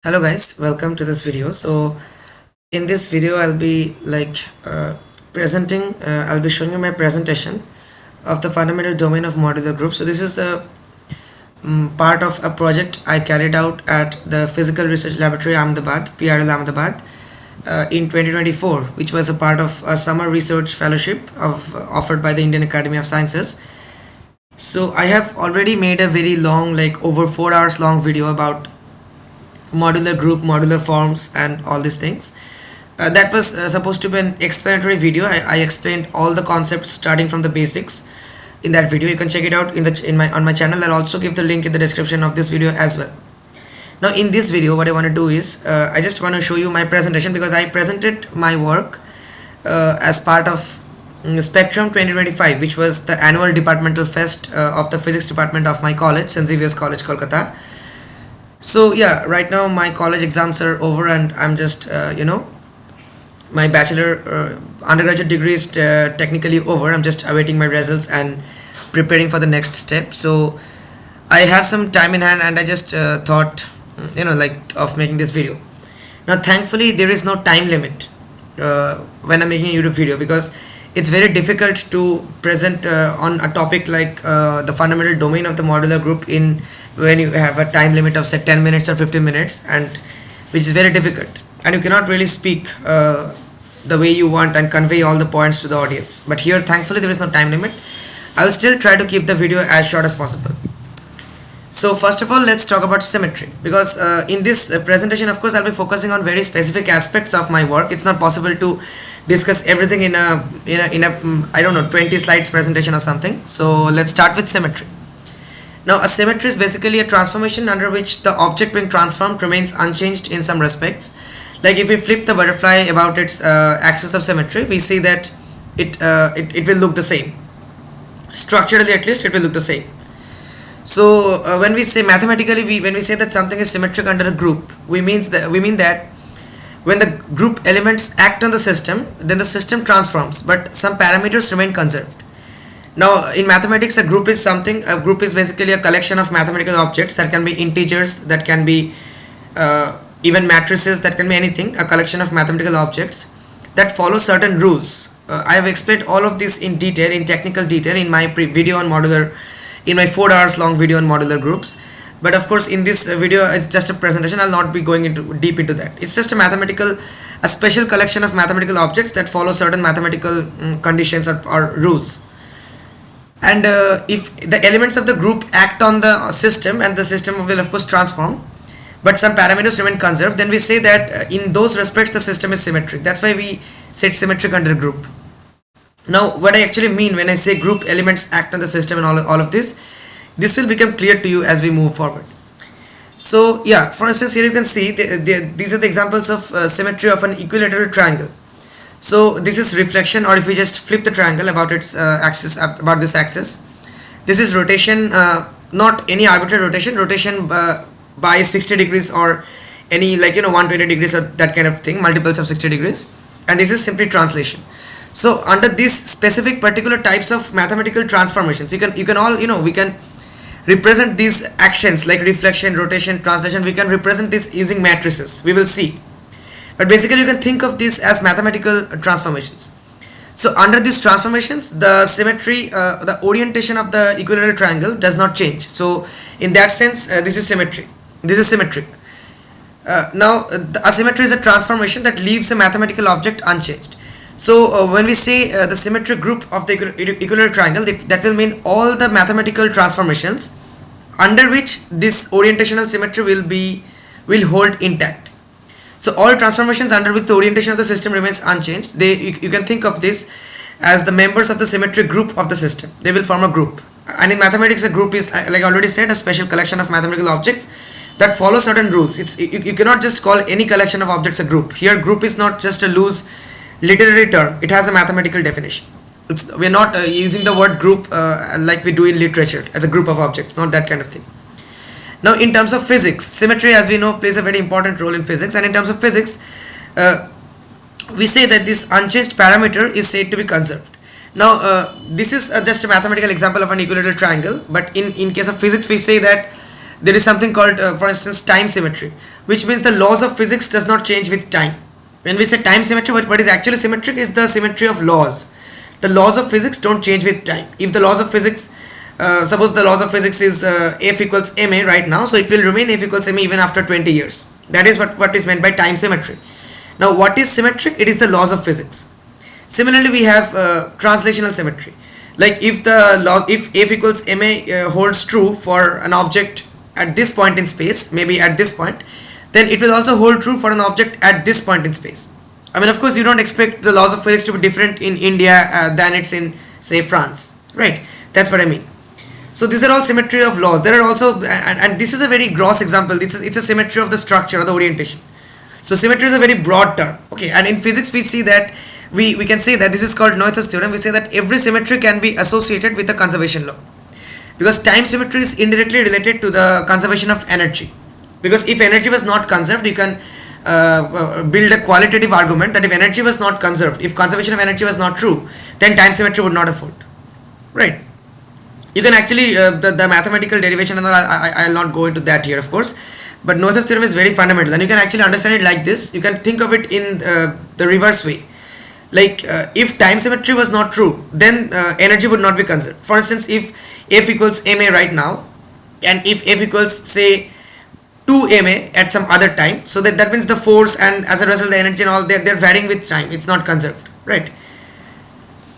Hello guys, welcome to this video. So in this video I'll be I'll be showing you my presentation of the fundamental domain of modular groups. So this is a part of a project I carried out at the Physical Research Laboratory Ahmedabad, PRL Ahmedabad, in 2024, which was a part of a summer research fellowship offered by the Indian Academy of Sciences. So I have already made a very long, like over 4 hours long video about modular group, modular forms, and all these things. That was supposed to be an explanatory video. I explained all the concepts starting from the basics in that video. You can check it out on my channel. I'll also give the link in the description of this video as well. Now in this video what I want to do is I just want to show you my presentation, because I presented my work as part of Spectrum 2025, which was the annual departmental fest of the physics department of my college, St. Xavier's College, Kolkata. So yeah, right now my college exams are over and I'm just my bachelor undergraduate degree is technically over. I'm just awaiting my results and preparing for the next step. So I have some time in hand and I just thought of making this video. Now thankfully there is no time limit when I'm making a YouTube video, because it's very difficult to present on a topic like the fundamental domain of the modular group in when you have a time limit of say 10 minutes or 15 minutes, and which is very difficult, and you cannot really speak the way you want and convey all the points to the audience. But here thankfully there is no time limit. I will still try to keep the video as short as possible. So first of all, let's talk about symmetry, because in this presentation of course I'll be focusing on very specific aspects of my work. It's not possible to discuss everything in a I don't know, 20 slides presentation or something. So let's start with symmetry. Now a symmetry is basically a transformation under which the object being transformed remains unchanged in some respects. Like if we flip the butterfly about its axis of symmetry, we see that it will look the same. Structurally at least it will look the same. So when we say mathematically, when we say that something is symmetric under a group, we mean that when the group elements act on the system, then the system transforms, but some parameters remain conserved. Now in mathematics, a group is basically a collection of mathematical objects that can be integers, that can be even matrices, that can be anything, a collection of mathematical objects that follow certain rules. I have explained all of this in detail, in technical detail, in my video on modular, in my 4 hours long video on modular groups. But of course in this video it's just a presentation. I'll not be going deep into that. It's just a special collection of mathematical objects that follow certain mathematical conditions or rules. And if the elements of the group act on the system, and the system will of course transform, but some parameters remain conserved, then we say that in those respects the system is symmetric. That's why we said symmetric under group. Now what I actually mean when I say group elements act on the system and all of this will become clear to you as we move forward. So yeah, for instance here you can see these are the examples of symmetry of an equilateral triangle. So this is reflection, or if we just flip the triangle about its axis, about this axis, this is rotation, not any arbitrary rotation by 60 degrees or any 120 degrees or that kind of thing, multiples of 60 degrees, and this is simply translation. So under these specific particular types of mathematical transformations, we can represent these actions like reflection, rotation, translation. We can represent this using matrices, we will see. But basically you can think of this as mathematical transformations. So under these transformations, the symmetry, the orientation of the equilateral triangle does not change. So in that sense, this is symmetric. Now the asymmetry is a transformation that leaves a mathematical object unchanged. So when we say the symmetric group of the equilateral triangle, that will mean all the mathematical transformations under which this orientational symmetry will hold intact. So all transformations under which the orientation of the system remains unchanged, you can think of this as the members of the symmetric group of the system. They will form a group. And in mathematics, a group is, like I already said, a special collection of mathematical objects that follow certain rules. You cannot just call any collection of objects a group. Here group is not just a loose literary term, it has a mathematical definition. We're not using the word group like we do in literature as a group of objects, not that kind of thing. Now in terms of physics, symmetry, as we know, plays a very important role in physics, and in terms of physics we say that this unchanged parameter is said to be conserved. Now this is just a mathematical example of an equilateral triangle, but in case of physics we say that there is something called, for instance, time symmetry, which means the laws of physics does not change with time. When we say time symmetry, what is actually symmetric is the symmetry of laws. The laws of physics don't change with time. If the laws of physics, suppose the laws of physics is F equals ma right now, so it will remain F equals ma even after 20 years. That is what is meant by time symmetry. Now what is symmetric? It is the laws of physics. Similarly, we have translational symmetry. Like if the law, if F equals ma holds true for an object at this point in space, maybe at this point, then it will also hold true for an object at this point in space. I mean, of course, you don't expect the laws of physics to be different in India than it's in, say, France, right? That's what I mean. So these are all symmetry of laws. There are also, and this is a very gross example. It's a symmetry of the structure or the orientation. So symmetry is a very broad term. Okay, and in physics we see that we can say that this is called Noether's theorem. We say that every symmetry can be associated with the conservation law, because time symmetry is indirectly related to the conservation of energy. Because if energy was not conserved, you can build a qualitative argument that if energy was not conserved, if conservation of energy was not true, then time symmetry would not have held, right? You can actually the mathematical derivation and all, I'll not go into that here, of course, but Noether's theorem is very fundamental, and you can actually understand it like this. You can think of it in the reverse way. Like if time symmetry was not true, then energy would not be conserved. For instance, if F equals ma right now, and if F equals, say, 2 ma at some other time, so that means the force and as a result the energy and all, they're varying with time. It's not conserved, right?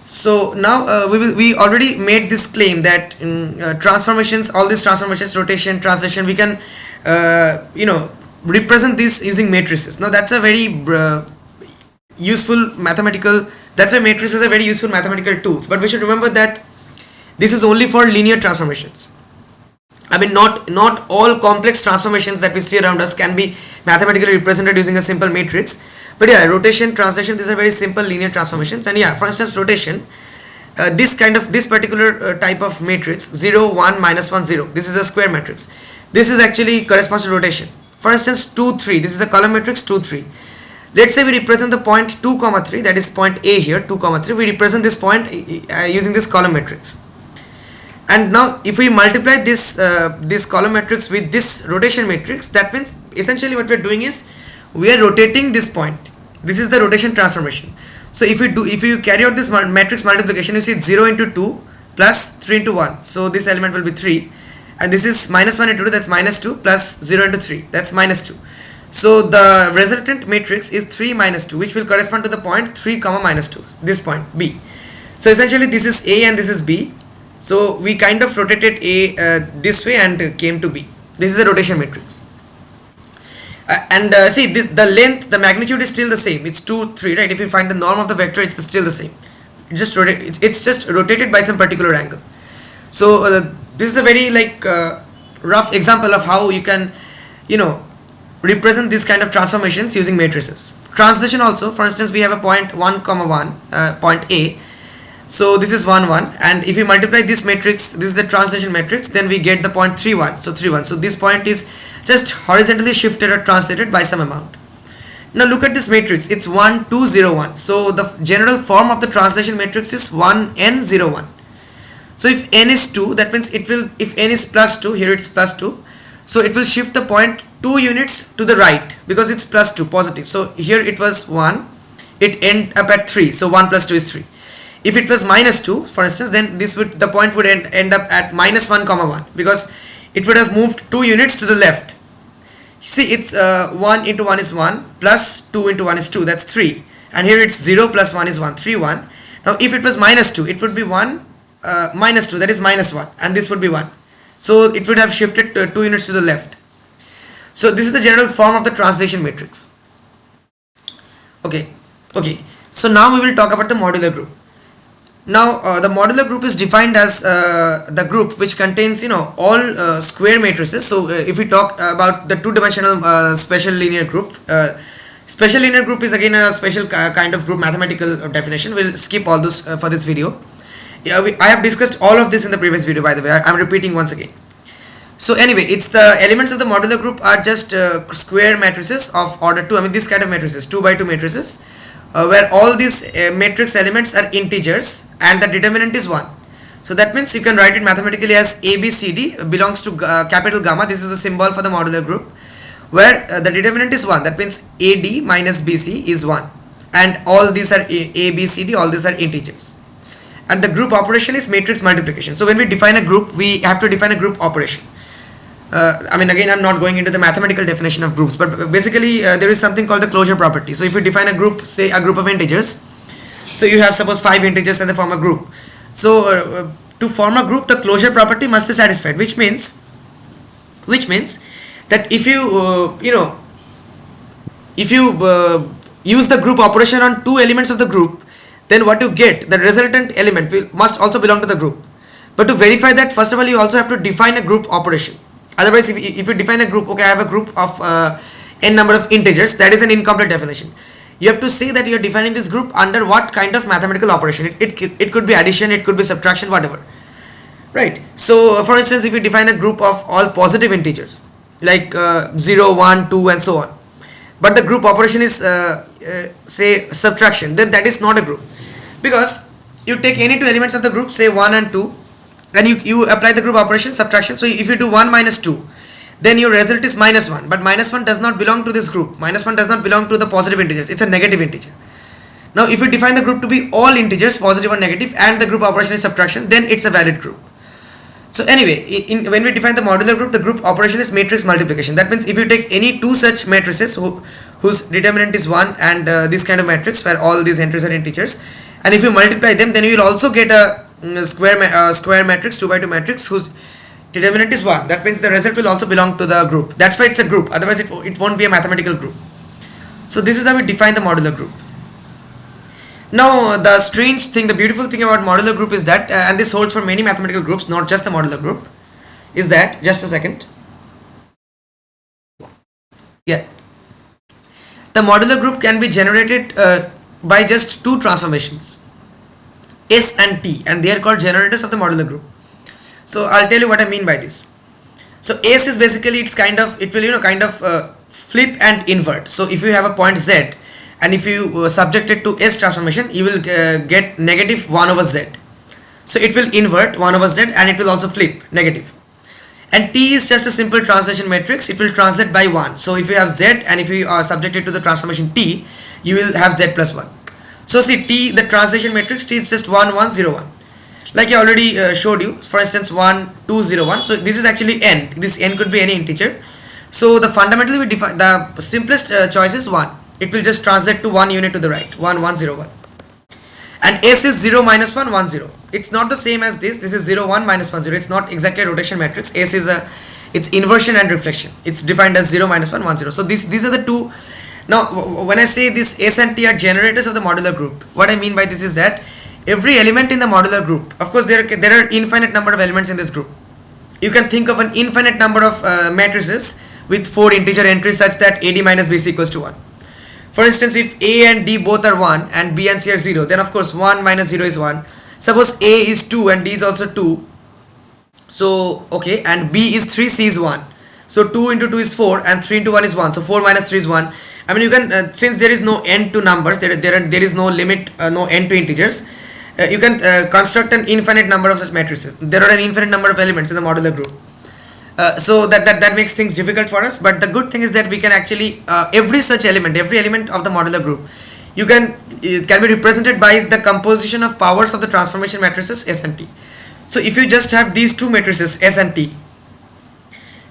So now we already made this claim that transformations, all these transformations, rotation, translation, we can represent this using matrices. Now that's a very useful mathematical, that's why matrices are very useful mathematical tools. But we should remember that this is only for linear transformations. I mean, not all complex transformations that we see around us can be mathematically represented using a simple matrix. But yeah, rotation, translation, these are very simple linear transformations. And yeah, for instance, rotation, this particular type of matrix, 0, 1, minus 1, 0, this is a square matrix. This is actually corresponds to rotation. For instance, 2, 3, this is a column matrix, 2, 3. Let's say we represent the point 2, 3, that is point A here, 2, 3. We represent this point using this column matrix. And now if we multiply this column matrix with this rotation matrix, that means essentially what we are doing is we are rotating this point. This is the rotation transformation. So if you carry out this matrix multiplication, you see it's 0 into 2 plus 3 into 1. So this element will be 3, and this is minus 1 into 2, that's minus 2, plus 0 into 3, that's minus 2. So the resultant matrix is 3 minus 2, which will correspond to the point 3 comma minus 2, this point B. So essentially this is A and this is B. So we kind of rotated A this way and came to B. This is a rotation matrix. See this, the length, the magnitude is still the same. It's 2, 3, right? If you find the norm of the vector, it's still the same. It's just rotated by some particular angle. So this is a very rough example of how you can, represent this kind of transformations using matrices. Translation also, for instance, we have a point 1 comma 1, point A. So this is 1, 1, and if we multiply this matrix, this is the translation matrix, then we get the point 3, 1. So 3, 1. So this point is just horizontally shifted or translated by some amount. Now look at this matrix. It's 1, 2, 0, 1. So the general form of the translation matrix is 1, n, 0, 1. So if n is 2, that means it will, if n is plus 2, here it's plus 2. So it will shift the point 2 units to the right because it's plus 2, positive. So here it was 1, it end up at 3. So 1 plus 2 is 3. If it was minus 2, for instance, then the point would end up at minus 1 comma 1 because it would have moved 2 units to the left. See, it's 1 into 1 is 1 plus 2 into 1 is 2, that's 3, and here it's 0 plus 1 is 1, 3, 1. Now if it was minus 2, it would be 1 minus 2, that is minus 1, and this would be 1. So it would have shifted 2 units to the left. So this is the general form of the translation matrix. Okay. So now we will talk about the modular group. Now the modular group is defined as the group which contains all square matrices. So if we talk about the two-dimensional special linear group, special linear group is again a special kind of group mathematical definition. We'll skip all this for this video. I have discussed all of this in the previous video, by the way. I'm repeating once again. So anyway, it's the elements of the modular group are just square matrices of order 2. I mean this kind of matrices, 2 by 2 matrices. Where all these matrix elements are integers and the determinant is 1. So that means you can write it mathematically as ABCD belongs to capital gamma. This is the symbol for the modular group, where the determinant is 1. That means AD minus BC is 1, and all these are ABCD, all these are integers. And the group operation is matrix multiplication. So when we define a group, we have to define a group operation. I mean, again, I'm not going into the mathematical definition of groups, but basically there is something called the closure property. So if you define a group, say a group of integers, so you have suppose 5 integers and they form a group. So to form a group, the closure property must be satisfied, which means that if you use the group operation on 2 elements of the group, then what you get, the resultant element must also belong to the group. But to verify that, first of all, you also have to define a group operation. Otherwise, if you define a group, okay, I have a group of n number of integers, that is an incomplete definition. You have to say that you are defining this group under what kind of mathematical operation. It could be addition, it could be subtraction, whatever. Right. So, for instance, if you define a group of all positive integers, like 0, 1, 2, and so on, but the group operation is say subtraction, then that is not a group, because you take any 2 elements of the group, say 1 and 2, and you apply the group operation subtraction. So if you do 1 minus 2, then your result is minus 1, but minus 1 does not belong to this group. Minus 1 does not belong to the positive integers, it's a negative integer. Now if you define the group to be all integers, positive or negative, and the group operation is subtraction, then it's a valid group. So anyway, when we define the modular group, the group operation is matrix multiplication. That means if you take any 2 such matrices whose determinant is 1, and this kind of matrix where all these entries are integers, and if you multiply them, then you will also get a square matrix, 2 by 2 matrix whose determinant is 1. That means the result will also belong to the group. That's why it's a group, otherwise it won't be a mathematical group. So this is how we define the modular group. Now the strange thing, the beautiful thing about modular group is that, and this holds for many mathematical groups, not just the modular group, is that, just a second, yeah, the modular group can be generated by just 2 transformations, S and T, and they are called generators of the modular group. So I'll tell you what I mean by this. So S is basically, it will flip and invert. So if you have a point Z, and if you subject it to S transformation, you will get negative 1 over Z. So it will invert 1 over Z, and it will also flip negative. And T is just a simple translation matrix. It will translate by 1. So if you have Z, and if you are subjected to the transformation T, you will have Z plus 1. So see, T, the translation matrix, T is just 1, 1, 0, 1. Like I already showed you, for instance, 1, 2, 0, 1. So this is actually n. This n could be any integer. So the fundamentally we define, the simplest choice is 1. It will just translate to 1 unit to the right, 1, 1, 0, 1. And S is 0, minus 1, 1, 0. It's not the same as this. This is 0, 1, minus 1, 0. It's not exactly a rotation matrix. S is it's inversion and reflection. It's defined as 0, minus 1, 1, 0. So these are the 2. Now when I say this S and T are generators of the modular group, what I mean by this is that every element in the modular group, of course there are infinite number of elements in this group. You can think of an infinite number of matrices with 4 integer entries such that AD minus BC equals to 1. For instance, if A and D both are 1 and B and C are 0, then of course 1 minus 0 is 1. Suppose A is 2 and D is also 2. So okay, and B is 3, C is 1. So 2 into 2 is 4 and 3 into 1 is 1. So 4 minus 3 is 1. I mean, you can since there is no end to numbers, there is no limit, no end to integers, you can construct an infinite number of such matrices. There are an infinite number of elements in the modular group. So that makes things difficult for us, but the good thing is that we can actually every element of the modular group, it can be represented by the composition of powers of the transformation matrices S and T. So if you just have these 2 matrices S and T,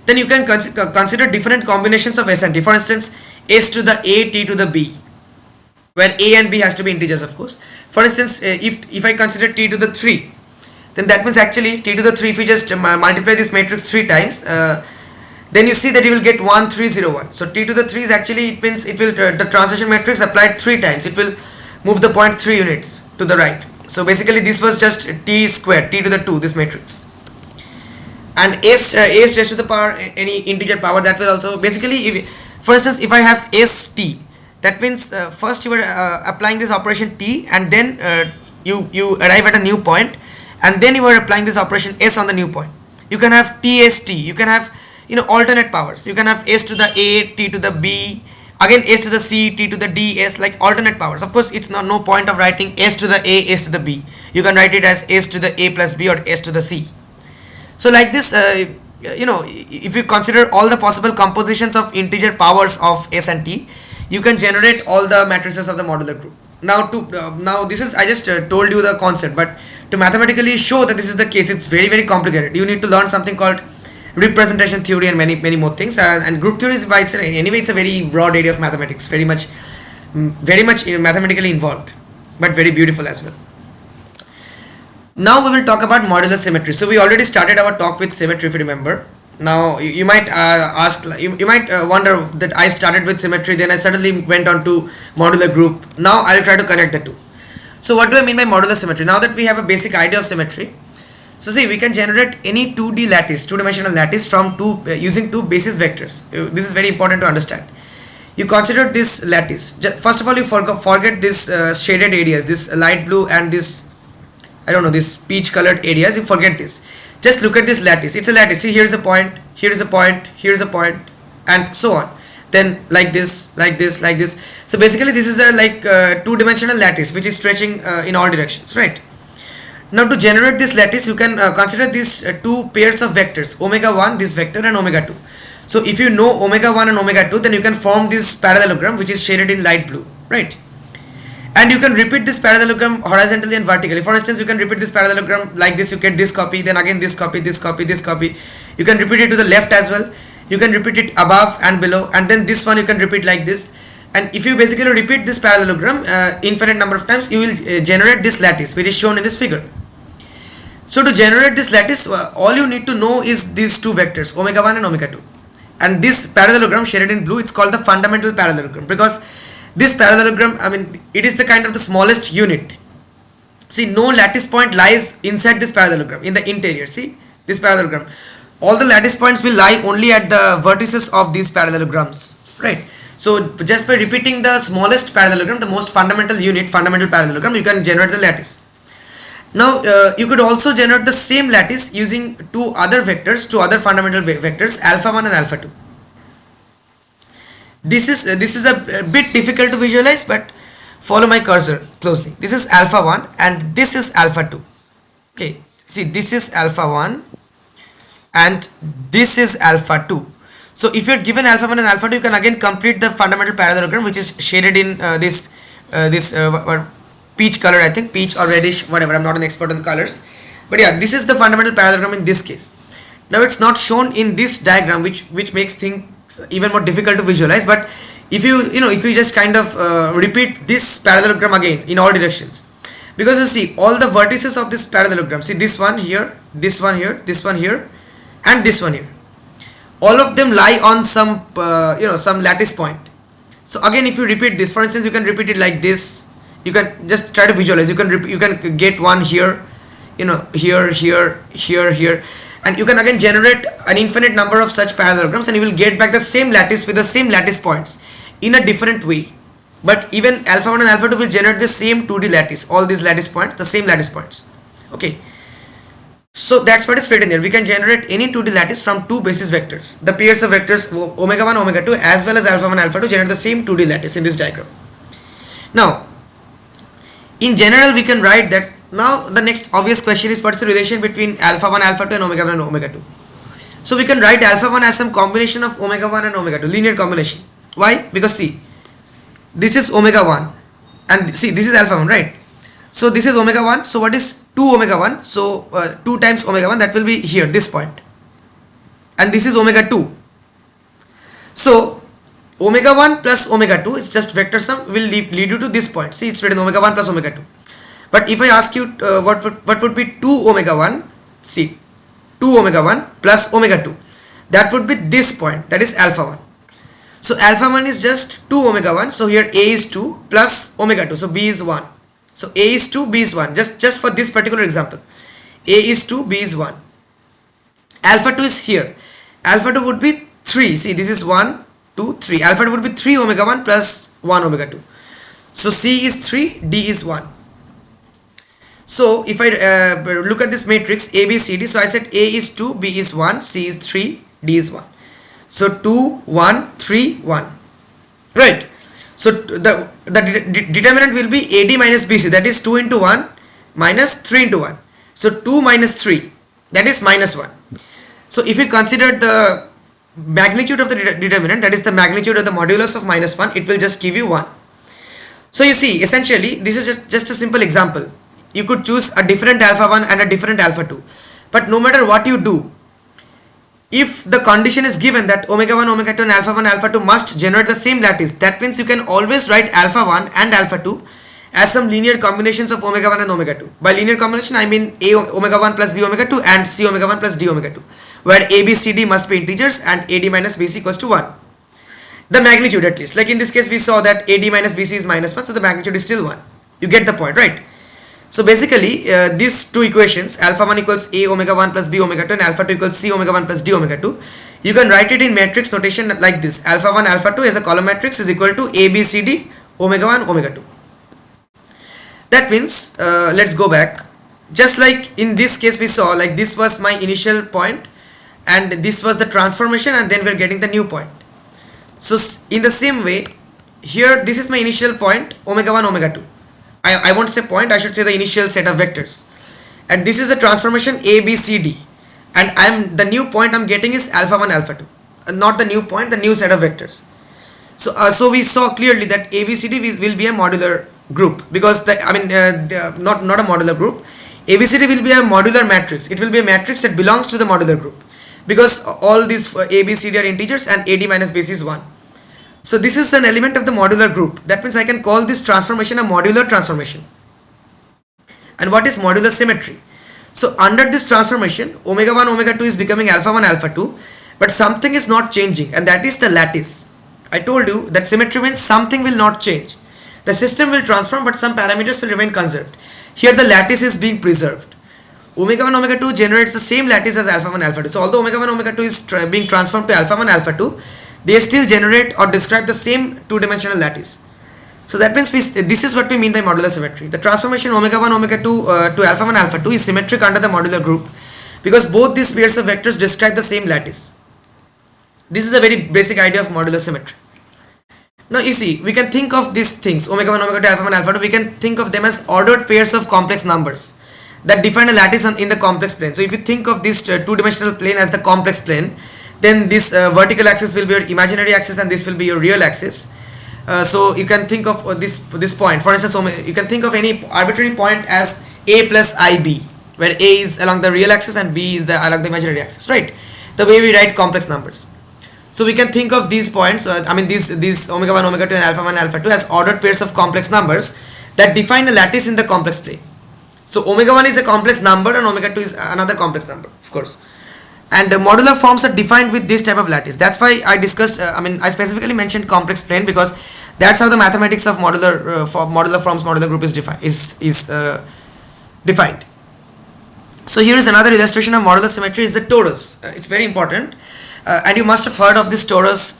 then you can consider different combinations of S and T. For instance, S to the A, T to the B, where A and B has to be integers, of course. For instance, if I consider T to the 3, then that means actually T to the 3, if you just multiply this matrix 3 times, then you see that you will get 1, 3, 0, 1. So T to the 3 is actually, it means it will, the translation matrix applied 3 times, it will move the point 3 units to the right. So basically this was just T squared, T to the 2, this matrix. And A raised to the power, any integer power, that will also, basically, for instance, if I have ST, that means first you are applying this operation T, and then you arrive at a new point, and then you are applying this operation S on the new point. You can have TST, you can have alternate powers. You can have S to the A, T to the B, Again s to the c, t to the d, s, like alternate powers. Of course it's not no point of writing s to the a, s to the b. You can write it as s to the a plus b or s to the c. So like this, if you consider all the possible compositions of integer powers of s and t, you can generate all the matrices of the modular group. Now this is, I just told you the concept, but to mathematically show that this is the case, it's very very complicated. You need to learn something called representation theory and many more things. And group theory is by itself, anyway, it's a very broad area of mathematics, very much mathematically involved, but very beautiful as well. Now we will talk about modular symmetry. So we already started our talk with symmetry, if you remember. Now you might ask, you might wonder that I started with symmetry, then I suddenly went on to modular group. Now I'll try to connect the two. So what do I mean by modular symmetry? Now that we have a basic idea of symmetry, so see, we can generate any 2D lattice, two-dimensional lattice from using two basis vectors. This is very important to understand. You consider this lattice. First of all, you forget this shaded areas, this light blue and this, I don't know, this peach colored areas. You forget this. Just look at this lattice. It's a lattice. See, here's a point, here's a point, here's a point, and so on. Then like this, like this, like this. So basically, this is a two-dimensional lattice which is stretching in all directions, right? Now to generate this lattice, you can consider these two pairs of vectors, omega 1, this vector, and omega 2. So if you know omega 1 and omega 2, then you can form this parallelogram which is shaded in light blue, right? And you can repeat this parallelogram horizontally and vertically. For instance, you can repeat this parallelogram like this, you get this copy, then again this copy, this copy, this copy. You can repeat it to the left as well. You can repeat it above and below, and then this one you can repeat like this. And if you basically repeat this parallelogram infinite number of times, you will generate this lattice which is shown in this figure. So to generate this lattice, all you need to know is these two vectors, omega 1 and omega 2. And this parallelogram shaded in blue, it's called the fundamental parallelogram, because this parallelogram, I mean, it is the kind of the smallest unit. See, no lattice point lies inside this parallelogram, in the interior. See, this parallelogram. All the lattice points will lie only at the vertices of these parallelograms, right? So just by repeating the smallest parallelogram, the most fundamental unit, fundamental parallelogram, you can generate the lattice. Now you could also generate the same lattice using two other vectors, two other fundamental vectors, alpha 1 and alpha 2. This is a bit difficult to visualize, but follow my cursor closely. This is alpha 1 and this is alpha 2. Okay, see, this is alpha 1 and this is alpha 2. So if you're given alpha 1 and alpha 2, you can again complete the fundamental parallelogram which is shaded in this peach color, I think, peach or reddish, whatever. I'm not an expert on colors, but yeah, this is the fundamental parallelogram in this case. Now it's not shown in this diagram, which makes things even more difficult to visualize. But if you just kind of repeat this parallelogram again in all directions, because you see all the vertices of this parallelogram, see this one here, this one here, this one here, and this one here, all of them lie on some some lattice point. So again, if you repeat this, for instance, you can repeat it like this. You can just try to visualize. You can get one here, here, here, here, here, and you can again generate an infinite number of such parallelograms, and you will get back the same lattice with the same lattice points in a different way. But even alpha 1 and alpha 2 will generate the same 2D lattice, all these lattice points, the same lattice points. Okay, so that's what is written here. We can generate any 2D lattice from two basis vectors, the pairs of vectors omega 1, omega 2, as well as alpha 1, alpha 2, generate the same 2D lattice in this diagram. Now in general, we can write that. Now the next obvious question is, what's the relation between alpha 1, alpha 2 and omega 1 and omega 2? So we can write alpha 1 as some combination of omega 1 and omega 2, linear combination. Why? Because see, this is omega 1 and see, this is alpha 1, right? So this is omega 1. So what is 2 omega 1? So 2 times omega 1, that will be here, this point. And this is omega 2. So omega 1 plus omega 2, it's just vector sum, will lead you to this point. See, it's written omega 1 plus omega 2. But if I ask you what would be 2 omega 1, see, 2 omega 1 plus omega 2, that would be this point, that is alpha 1. So alpha 1 is just 2 omega 1. So here A is 2 plus omega 2. So B is 1. So A is 2, B is 1. Just for this particular example, A is 2, B is 1. Alpha 2 is here. Alpha 2 would be 3. See, this is 1, 2, 3. Alpha 2 would be 3 omega 1 plus 1 omega 2. So C is 3, D is 1. So if I look at this matrix A, B, C, D, so I said A is 2, B is 1, C is 3, D is 1. So 2, 1, 3, 1. right? So determinant will be AD minus BC, that is 2 into 1 minus 3 into 1. So 2 minus 3, that is minus 1. So if you consider the magnitude of the determinant, that is the magnitude of the modulus of minus 1, it will just give you 1. So you see, essentially this is just a simple example. You could choose a different alpha 1 and a different alpha 2, but no matter what you do, if the condition is given that omega 1, omega 2 and alpha 1, alpha 2 must generate the same lattice, that means you can always write alpha 1 and alpha 2 as some linear combinations of omega 1 and omega 2. By linear combination I mean A omega 1 plus B omega 2 and C omega 1 plus D omega 2, where A, B, C, D must be integers and AD minus BC equals to 1. The magnitude at least, like in this case we saw that AD minus BC is minus 1, so the magnitude is still 1. You get the point, right? So basically these two equations, alpha 1 equals A omega 1 plus B omega 2 and alpha 2 equals C omega 1 plus D omega 2, you can write it in matrix notation like this: alpha 1 alpha 2 as a column matrix is equal to A B C D omega 1 omega 2. That means let's go back. Just like in this case we saw, like this was my initial point and this was the transformation, and then we're getting the new point. So in the same way here, this is my initial point omega 1 omega 2. I won't say point, I should say the initial set of vectors, and this is the transformation A B C D, and the new point I'm getting is alpha 1 alpha 2, not the new point, the new set of vectors. So we saw clearly that ABCD will be a modular group, because not a modular group. ABCD will be a modular matrix. It will be a matrix that belongs to the modular group, because all these ABCD are integers and AD minus BC is 1. So this is an element of the modular group. That means I can call this transformation a modular transformation. And what is modular symmetry? So under this transformation, omega 1 omega 2 is becoming alpha 1 alpha 2, but something is not changing, and that is the lattice. I told you that symmetry means something will not change. The system will transform, but some parameters will remain conserved. Here the lattice is being preserved. Omega 1 omega 2 generates the same lattice as alpha 1 alpha 2. So although omega 1 omega 2 is being transformed to alpha 1 alpha 2, they still generate or describe the same two-dimensional lattice. So that means this is what we mean by modular symmetry. The transformation omega 1 omega 2 to alpha 1 alpha 2 is symmetric under the modular group, because both these pairs of vectors describe the same lattice. This is a very basic idea of modular symmetry. Now you see, we can think of these things, omega 1 omega 2 alpha 1 alpha 2, we can think of them as ordered pairs of complex numbers that define a lattice in the complex plane. So if you think of this two-dimensional plane as the complex plane, then this vertical axis will be your imaginary axis and this will be your real axis. So you can think of this point, for instance, you can think of any arbitrary point as A plus IB, where A is along the real axis and B is along the imaginary axis, right? The way we write complex numbers. So we can think of these points, these omega 1 omega 2 and alpha 1 alpha 2 as ordered pairs of complex numbers that define a lattice in the complex plane. So omega 1 is a complex number and omega 2 is another complex number, of course. And modular forms are defined with this type of lattice. That's why I discussed, I specifically mentioned complex plane, because that's how the mathematics of modular forms, modular group is defined. So here is another illustration of modular symmetry, is the torus. It's very important, and you must have heard of this torus,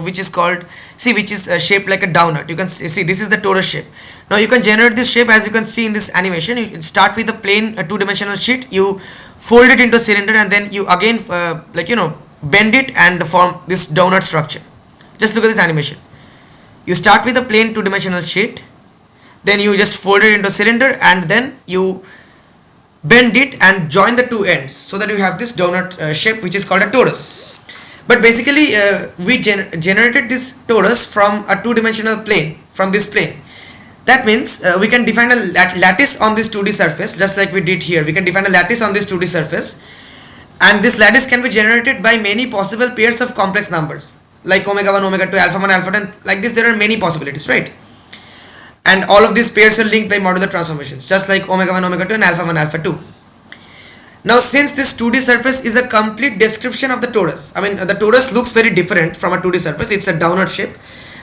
which is called, which is shaped like a donut. You can see this is the torus shape. Now you can generate this shape as you can see in this animation. You start with a plain two-dimensional sheet, you fold it into a cylinder, and then you again bend it and form this donut structure. Just look at this animation. You start with a plain two-dimensional sheet, then you just fold it into a cylinder, and then you bend it and join the two ends so that you have this donut shape, which is called a torus. But basically we generated this torus from a two-dimensional plane, from this plane. That means we can define a lattice on this 2D surface, just like we did here. We can define a lattice on this 2D surface, and this lattice can be generated by many possible pairs of complex numbers, like omega 1 omega 2 alpha 1 alpha 2, and like this there are many possibilities, right? And all of these pairs are linked by modular transformations, just like omega 1 omega 2 and alpha 1 alpha 2. Now since this 2D surface is a complete description of the torus, the torus looks very different from a 2D surface. It's a donut shape,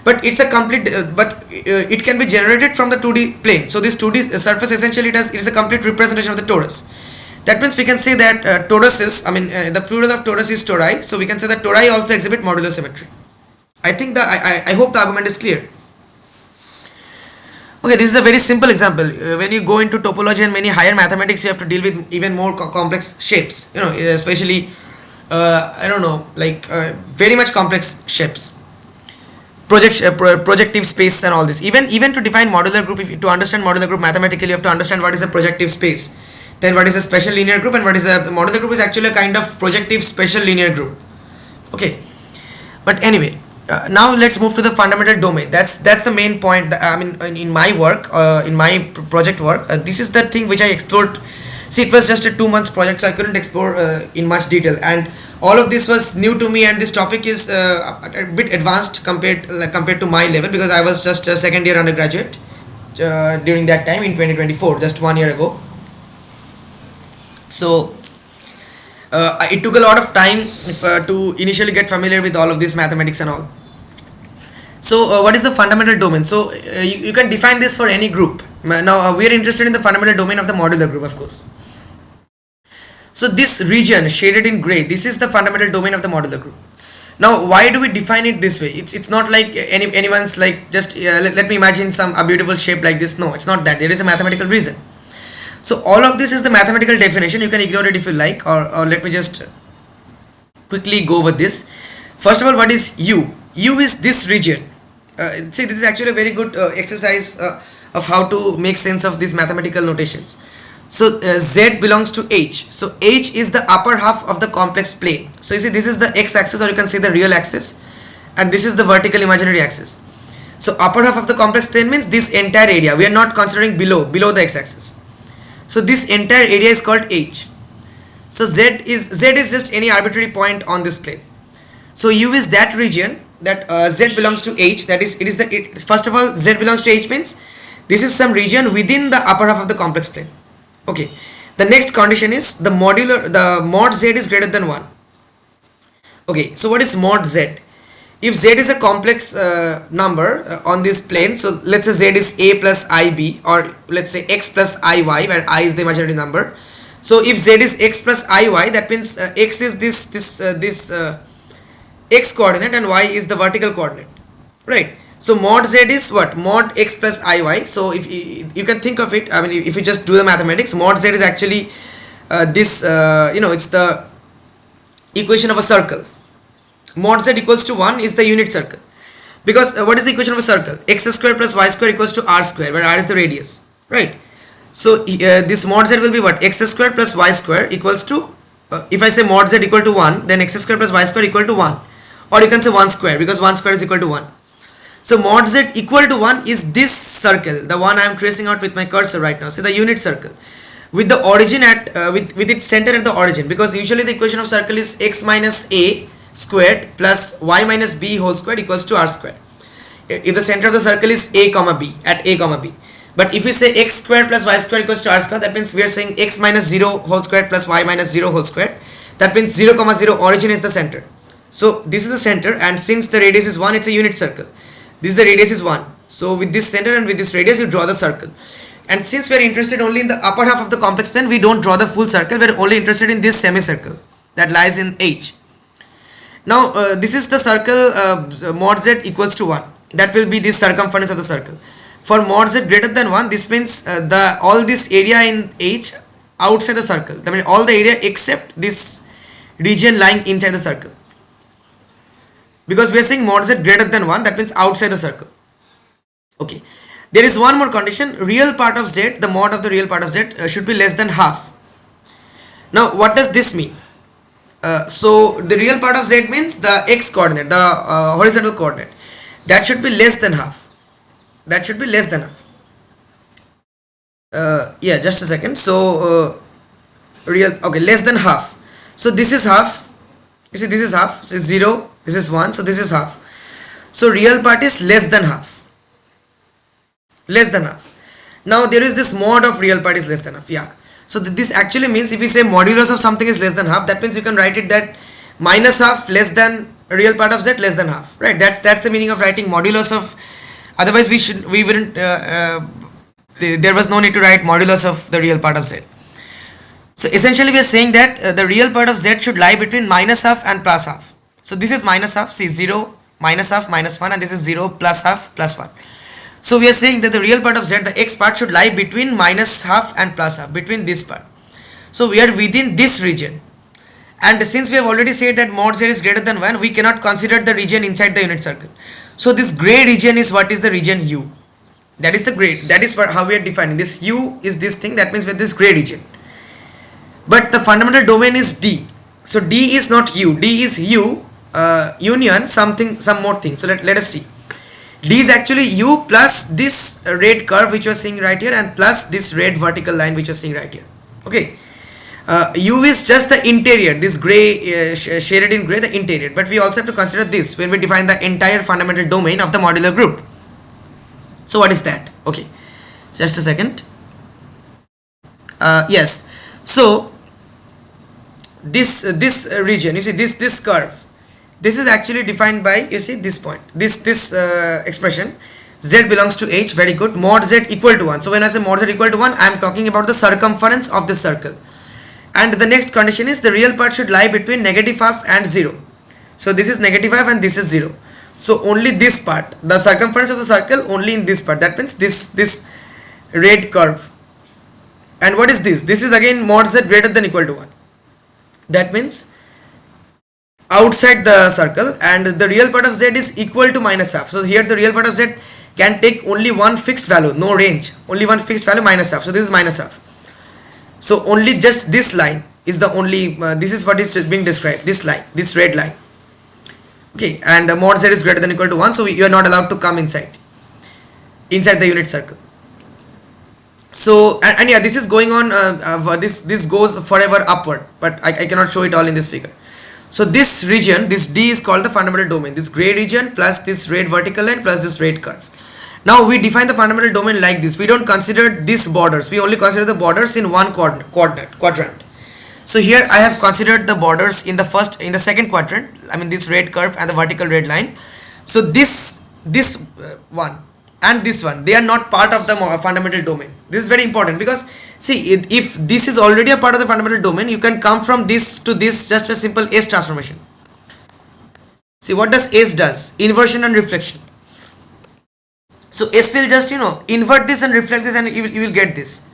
but it's a complete it can be generated from the 2D plane. So this 2D surface essentially it is a complete representation of the torus. That means we can say that torus is, the plural of torus is tori, so we can say that tori also exhibit modular symmetry. I think I hope the argument is clear. Okay, this is a very simple example. When you go into topology and many higher mathematics, you have to deal with even more complex shapes, especially very much complex shapes. projective space and all this. Even to define modular group, if to understand modular group mathematically, you have to understand what is a projective space, then what is a special linear group, and what is a modular group is actually a kind of projective special linear group. Okay, but anyway, now let's move to the fundamental domain. That's the main point. I mean, in my work, in my project work, this is the thing which I explored. See, it was just a 2 months project, so I couldn't explore in much detail, and all of this was new to me, and this topic is a bit advanced compared to my level, because I was just a second year undergraduate during that time in 2024, just 1 year ago. So it took a lot of time to initially get familiar with all of this mathematics and all. So what is the fundamental domain? So you can define this for any group. Now we are interested in the fundamental domain of the modular group, of course. So this region shaded in gray, this is the fundamental domain of the modular group. Now why do we define it this way? It's not like anyone's like just let me imagine a beautiful shape like this. No, it's not that. There is a mathematical reason. So all of this is the mathematical definition. You can ignore it if you like, or let me just quickly go over this. First of all, what is U? U is this region. See, this is actually a very good exercise of how to make sense of these mathematical notations. So Z belongs to H. So H is the upper half of the complex plane. So you see, this is the x-axis, or you can say the real axis, and this is the vertical imaginary axis. So upper half of the complex plane means this entire area. We are not considering below the x-axis. So this entire area is called H. So Z is just any arbitrary point on this plane. So U is that region that Z belongs to H. That is, first of all, Z belongs to H means this is some region within the upper half of the complex plane. Okay. The next condition is the mod Z is greater than 1. Okay. So what is mod Z? If Z is a complex number on this plane, so let's say Z is A plus IB, or let's say X plus IY, where I is the imaginary number. So if Z is X plus IY, that means X is this X coordinate and Y is the vertical coordinate, right? So mod Z is what? Mod X plus IY. So if you can think of it, I mean, if you just do the mathematics, mod Z is actually it's the equation of a circle. Mod Z equals to 1 is the unit circle, because what is the equation of a circle? X square plus y square equals to r square, where r is the radius, right? So this mod Z will be what? X square plus y square equals to if I say mod Z equal to 1, then x square plus y square equal to 1, or you can say 1 square, because 1 square is equal to 1. So mod Z equal to 1 is this circle, the one I am tracing out with my cursor right now. So the unit circle with the origin at with its center at the origin, because usually the equation of circle is x minus a squared plus y minus b whole squared equals to r squared. If the center of the circle is a comma b, at a comma b. But if we say x squared plus y squared equals to r squared, that means we are saying x minus 0 whole squared plus y minus 0 whole squared. That means 0 comma 0 origin is the center. So this is the center, and since the radius is 1, it's a unit circle. This is the radius is 1. So with this center and with this radius, you draw the circle. And since we are interested only in the upper half of the complex plane, we don't draw the full circle. We are only interested in this semicircle that lies in H. Now this is the circle mod Z equals to 1. That will be the circumference of the circle. For mod Z greater than 1, this means all this area in H outside the circle. I mean all the area except this region lying inside the circle. Because we are saying mod Z greater than 1, that means outside the circle. Okay. There is one more condition. Real part of Z, the mod of the real part of Z should be less than half. Now what does this mean? So the real part of Z means the x coordinate, the horizontal coordinate. That should be less than half. That should be less than half. Yeah, just a second. So less than half. So this is half. You see, this is half. This is 0. This is 1. So this is half. So real part is less than half. Less than half. Now there is this mod of real part is less than half. Yeah. So this actually means if we say modulus of something is less than half, that means you can write it that minus half less than real part of Z less than half, right? That's the meaning of writing modulus of. Otherwise we wouldn't. There was no need to write modulus of the real part of Z. So essentially we are saying that the real part of Z should lie between minus half and plus half. So this is minus half. See 0 minus half minus 1, and this is 0 plus half plus 1. So we are saying that the real part of Z, the x part, should lie between minus half and plus half, between this part. So we are within this region. And since we have already said that mod Z is greater than 1, we cannot consider the region inside the unit circle. So this gray region is what is the region U. That is the gray. That is how we are defining this. U is this thing. That means with this gray region. But the fundamental domain is D. So D is not U. D is U union something, some more thing. So let us see. D is actually U plus this red curve which you are seeing right here, and plus this red vertical line which you are seeing right here. Okay. U is just the interior, this gray shaded in gray, the interior. But we also have to consider this when we define the entire fundamental domain of the modular group. So what is that? Okay, just a second. Yes. So this region, you see this curve, this is actually defined by, you see, this point, this expression, z belongs to h. Very good. Mod z equal to 1. So when I say mod z equal to 1, I am talking about the circumference of the circle. And the next condition is the real part should lie between negative half and 0. So this is negative half and this is 0. So only this part, the circumference of the circle, only in this part. That means this red curve. And what is this? This is again mod z greater than equal to 1. That means outside the circle, and the real part of z is equal to minus half. So here the real part of z can take only one fixed value, no range, only one fixed value, minus half. So this is minus half. So only just this line is the only, this is what is being described, this line, this red line. Okay, and mod z is greater than equal to 1, so you are not allowed to come inside the unit circle. So and yeah, this is going on, this goes forever upward, but I cannot show it all in this figure. So this region, this D, is called the fundamental domain, this gray region plus this red vertical line plus this red curve. Now we define the fundamental domain like this. We don't consider these borders, we only consider the borders in one quadrant. So here I have considered the borders in the second quadrant, I mean this red curve and the vertical red line. So this one and this one, they are not part of the fundamental domain. This is very important, because see, if this is already a part of the fundamental domain, you can come from this to this just a simple S transformation. See what does S does? Inversion and reflection. So S will just, invert this and reflect this, and you will get this.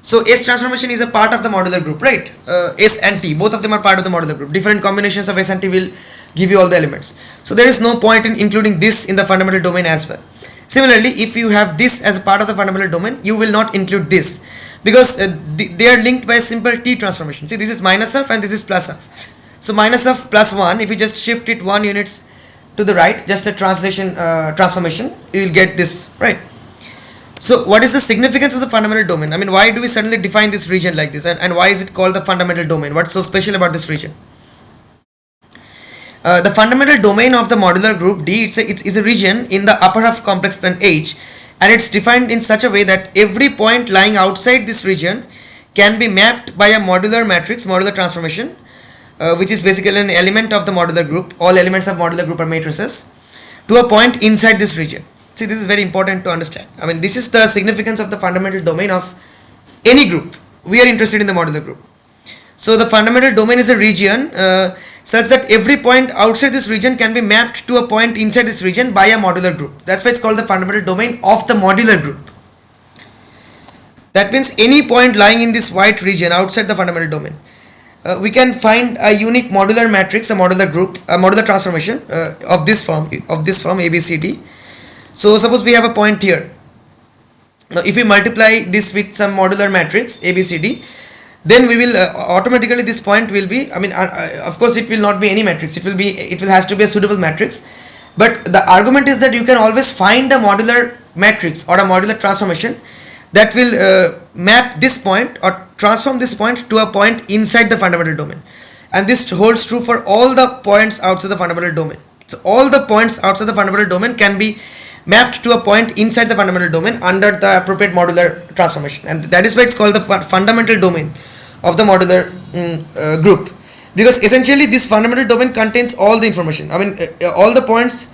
So S transformation is a part of the modular group, right? S and T, both of them are part of the modular group. Different combinations of S and T will give you all the elements. So there is no point in including this in the fundamental domain as well. Similarly, if you have this as a part of the fundamental domain, you will not include this, because they are linked by a simple T transformation. See, this is minus half and this is plus half. So minus half plus 1, if you just shift it 1 units to the right, just a transformation, you will get this, right? So what is the significance of the fundamental domain? I mean, why do we suddenly define this region like this, and why is it called the fundamental domain? What's so special about this region? The fundamental domain of the modular group D, it's a region in the upper half complex plane H, and it's defined in such a way that every point lying outside this region can be mapped by a modular matrix, modular transformation, which is basically an element of the modular group. All elements of modular group are matrices, to a point inside this region. See, this is very important to understand. I mean, this is the significance of the fundamental domain of any group. We are interested in the modular group. So the fundamental domain is a region such that every point outside this region can be mapped to a point inside this region by a modular group. That's why it's called the fundamental domain of the modular group. That means any point lying in this white region outside the fundamental domain, we can find a unique modular matrix, a modular group, a modular transformation of this form ABCD. So suppose we have a point here. Now if we multiply this with some modular matrix ABCD, then we will automatically, this point will be, I mean, of course it will not be any matrix, it has to be a suitable matrix, but the argument is that you can always find a modular matrix or a modular transformation that will map this point or transform this point to a point inside the fundamental domain, and this holds true for all the points outside the fundamental domain. So all the points outside the fundamental domain can be mapped to a point inside the fundamental domain under the appropriate modular transformation, and that is why it's called the fundamental domain of the modular group, because essentially this fundamental domain contains all the information. I mean, all the points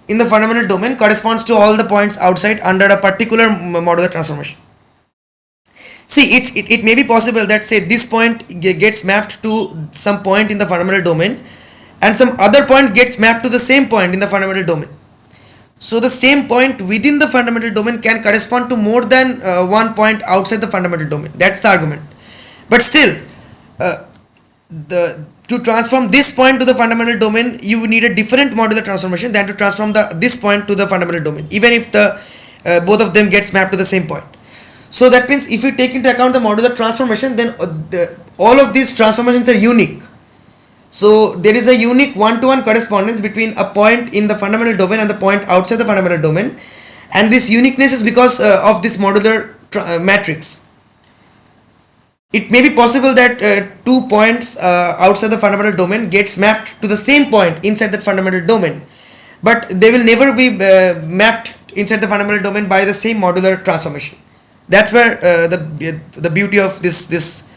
in the fundamental domain corresponds to all the points outside under a particular modular transformation. See, it may be possible that, say, this point gets mapped to some point in the fundamental domain, and some other point gets mapped to the same point in the fundamental domain. So the same point within the fundamental domain can correspond to more than one point outside the fundamental domain. That's the argument. But still, to transform this point to the fundamental domain, you need a different modular transformation than to transform this point to the fundamental domain, even if the both of them gets mapped to the same point. So that means if we take into account the modular transformation, then all of these transformations are unique. So there is a unique one-to-one correspondence between a point in the fundamental domain and the point outside the fundamental domain, and this uniqueness is because of this modular matrix. It may be possible that 2 points outside the fundamental domain gets mapped to the same point inside that fundamental domain, but they will never be mapped inside the fundamental domain by the same modular transformation. That's where the beauty of this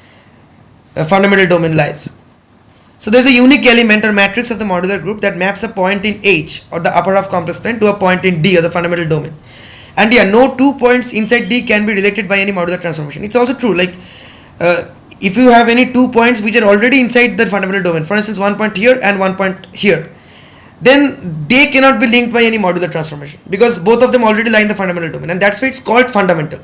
fundamental domain lies. So there's a unique element or matrix of the modular group that maps a point in H, or the upper half complex plane, to a point in D, or the fundamental domain. And yeah, no 2 points inside D can be related by any modular transformation. It's also true, like if you have any 2 points which are already inside the fundamental domain, for instance 1 point here and 1 point here, then they cannot be linked by any modular transformation, because both of them already lie in the fundamental domain, and that's why it's called fundamental.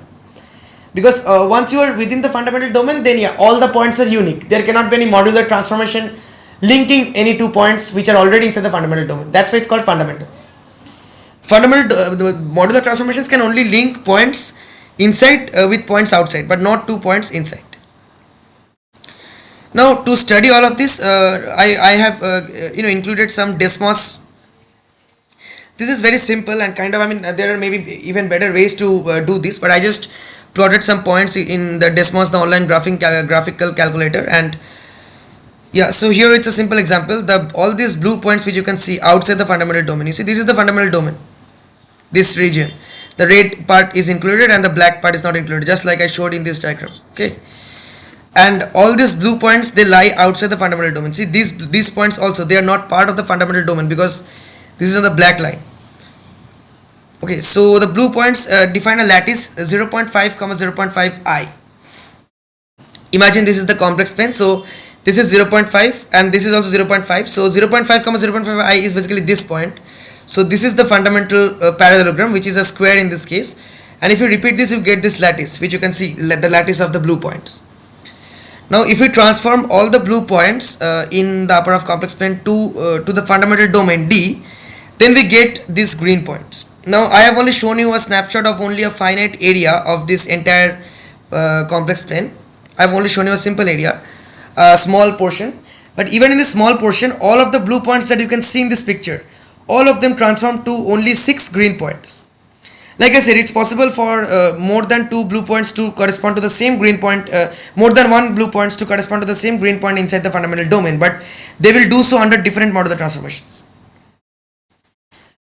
Because once you are within the fundamental domain, then yeah, all the points are unique. There cannot be any modular transformation linking any 2 points which are already inside the fundamental domain. That's why it's called fundamental. Modular transformations can only link points inside with points outside, but not 2 points inside. Now, to study all of this, I have included some Desmos. This is very simple and kind of, I mean, there are maybe even better ways to do this, but I just plotted some points in the Desmos, the online graphical calculator. And yeah, so here it's a simple example. All these blue points which you can see outside the fundamental domain, you see this is the fundamental domain, this region. The red part is included and the black part is not included, just like I showed in this diagram. Okay, and all these blue points, they lie outside the fundamental domain. See, these points also, they are not part of the fundamental domain because this is on the black line. Okay, so the blue points define a lattice 0.5, 0.5 I. Imagine this is the complex plane, so this is 0.5 and this is also 0.5. So 0.5, 0.5 I is basically this point. So this is the fundamental parallelogram, which is a square in this case. And if you repeat this, you get this lattice, which you can see, the lattice of the blue points. Now, if we transform all the blue points in the upper half complex plane to the fundamental domain D, then we get these green points. Now, I have only shown you a snapshot of only a finite area of this entire complex plane. I have only shown you a simple area, a small portion. But even in this small portion, all of the blue points that you can see in this picture, all of them transform to only 6 green points. Like I said, it's possible for more than 2 blue points to correspond to the same green point, more than 1 blue points to correspond to the same green point inside the fundamental domain, but they will do so under different modular transformations.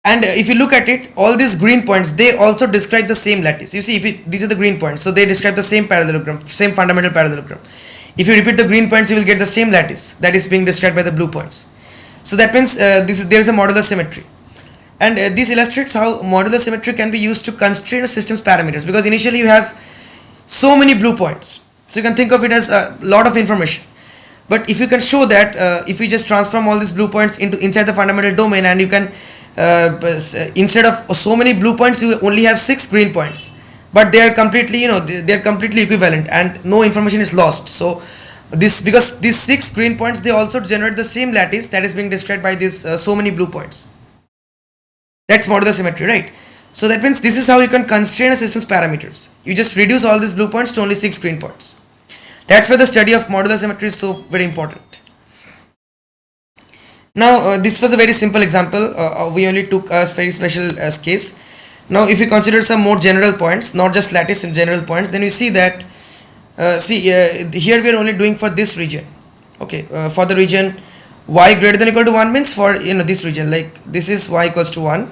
And if you look at it, all these green points, they also describe the same lattice. You see, these are the green points, so they describe the same parallelogram, same fundamental parallelogram. If you repeat the green points, you will get the same lattice that is being described by the blue points. So that means there is a modular symmetry. And this illustrates how modular symmetry can be used to constrain a system's parameters, because initially you have so many blue points. So you can think of it as a lot of information. But if you can show that if you just transform all these blue points inside the fundamental domain, and you can instead of so many blue points, you only have 6 green points, but they are completely they are completely equivalent and no information is lost. So because these 6 green points, they also generate the same lattice that is being described by these so many blue points. That's modular symmetry, right? So that means this is how you can constrain a system's parameters. You just reduce all these blue points to only 6 green points. That's why the study of modular symmetry is so very important. Now this was a very simple example. We only took a very special case. Now if you consider some more general points, not just lattice and general points, then you see that here we are only doing for this region. Okay, for the region y greater than or equal to 1 means for this region, like this is y equals to 1.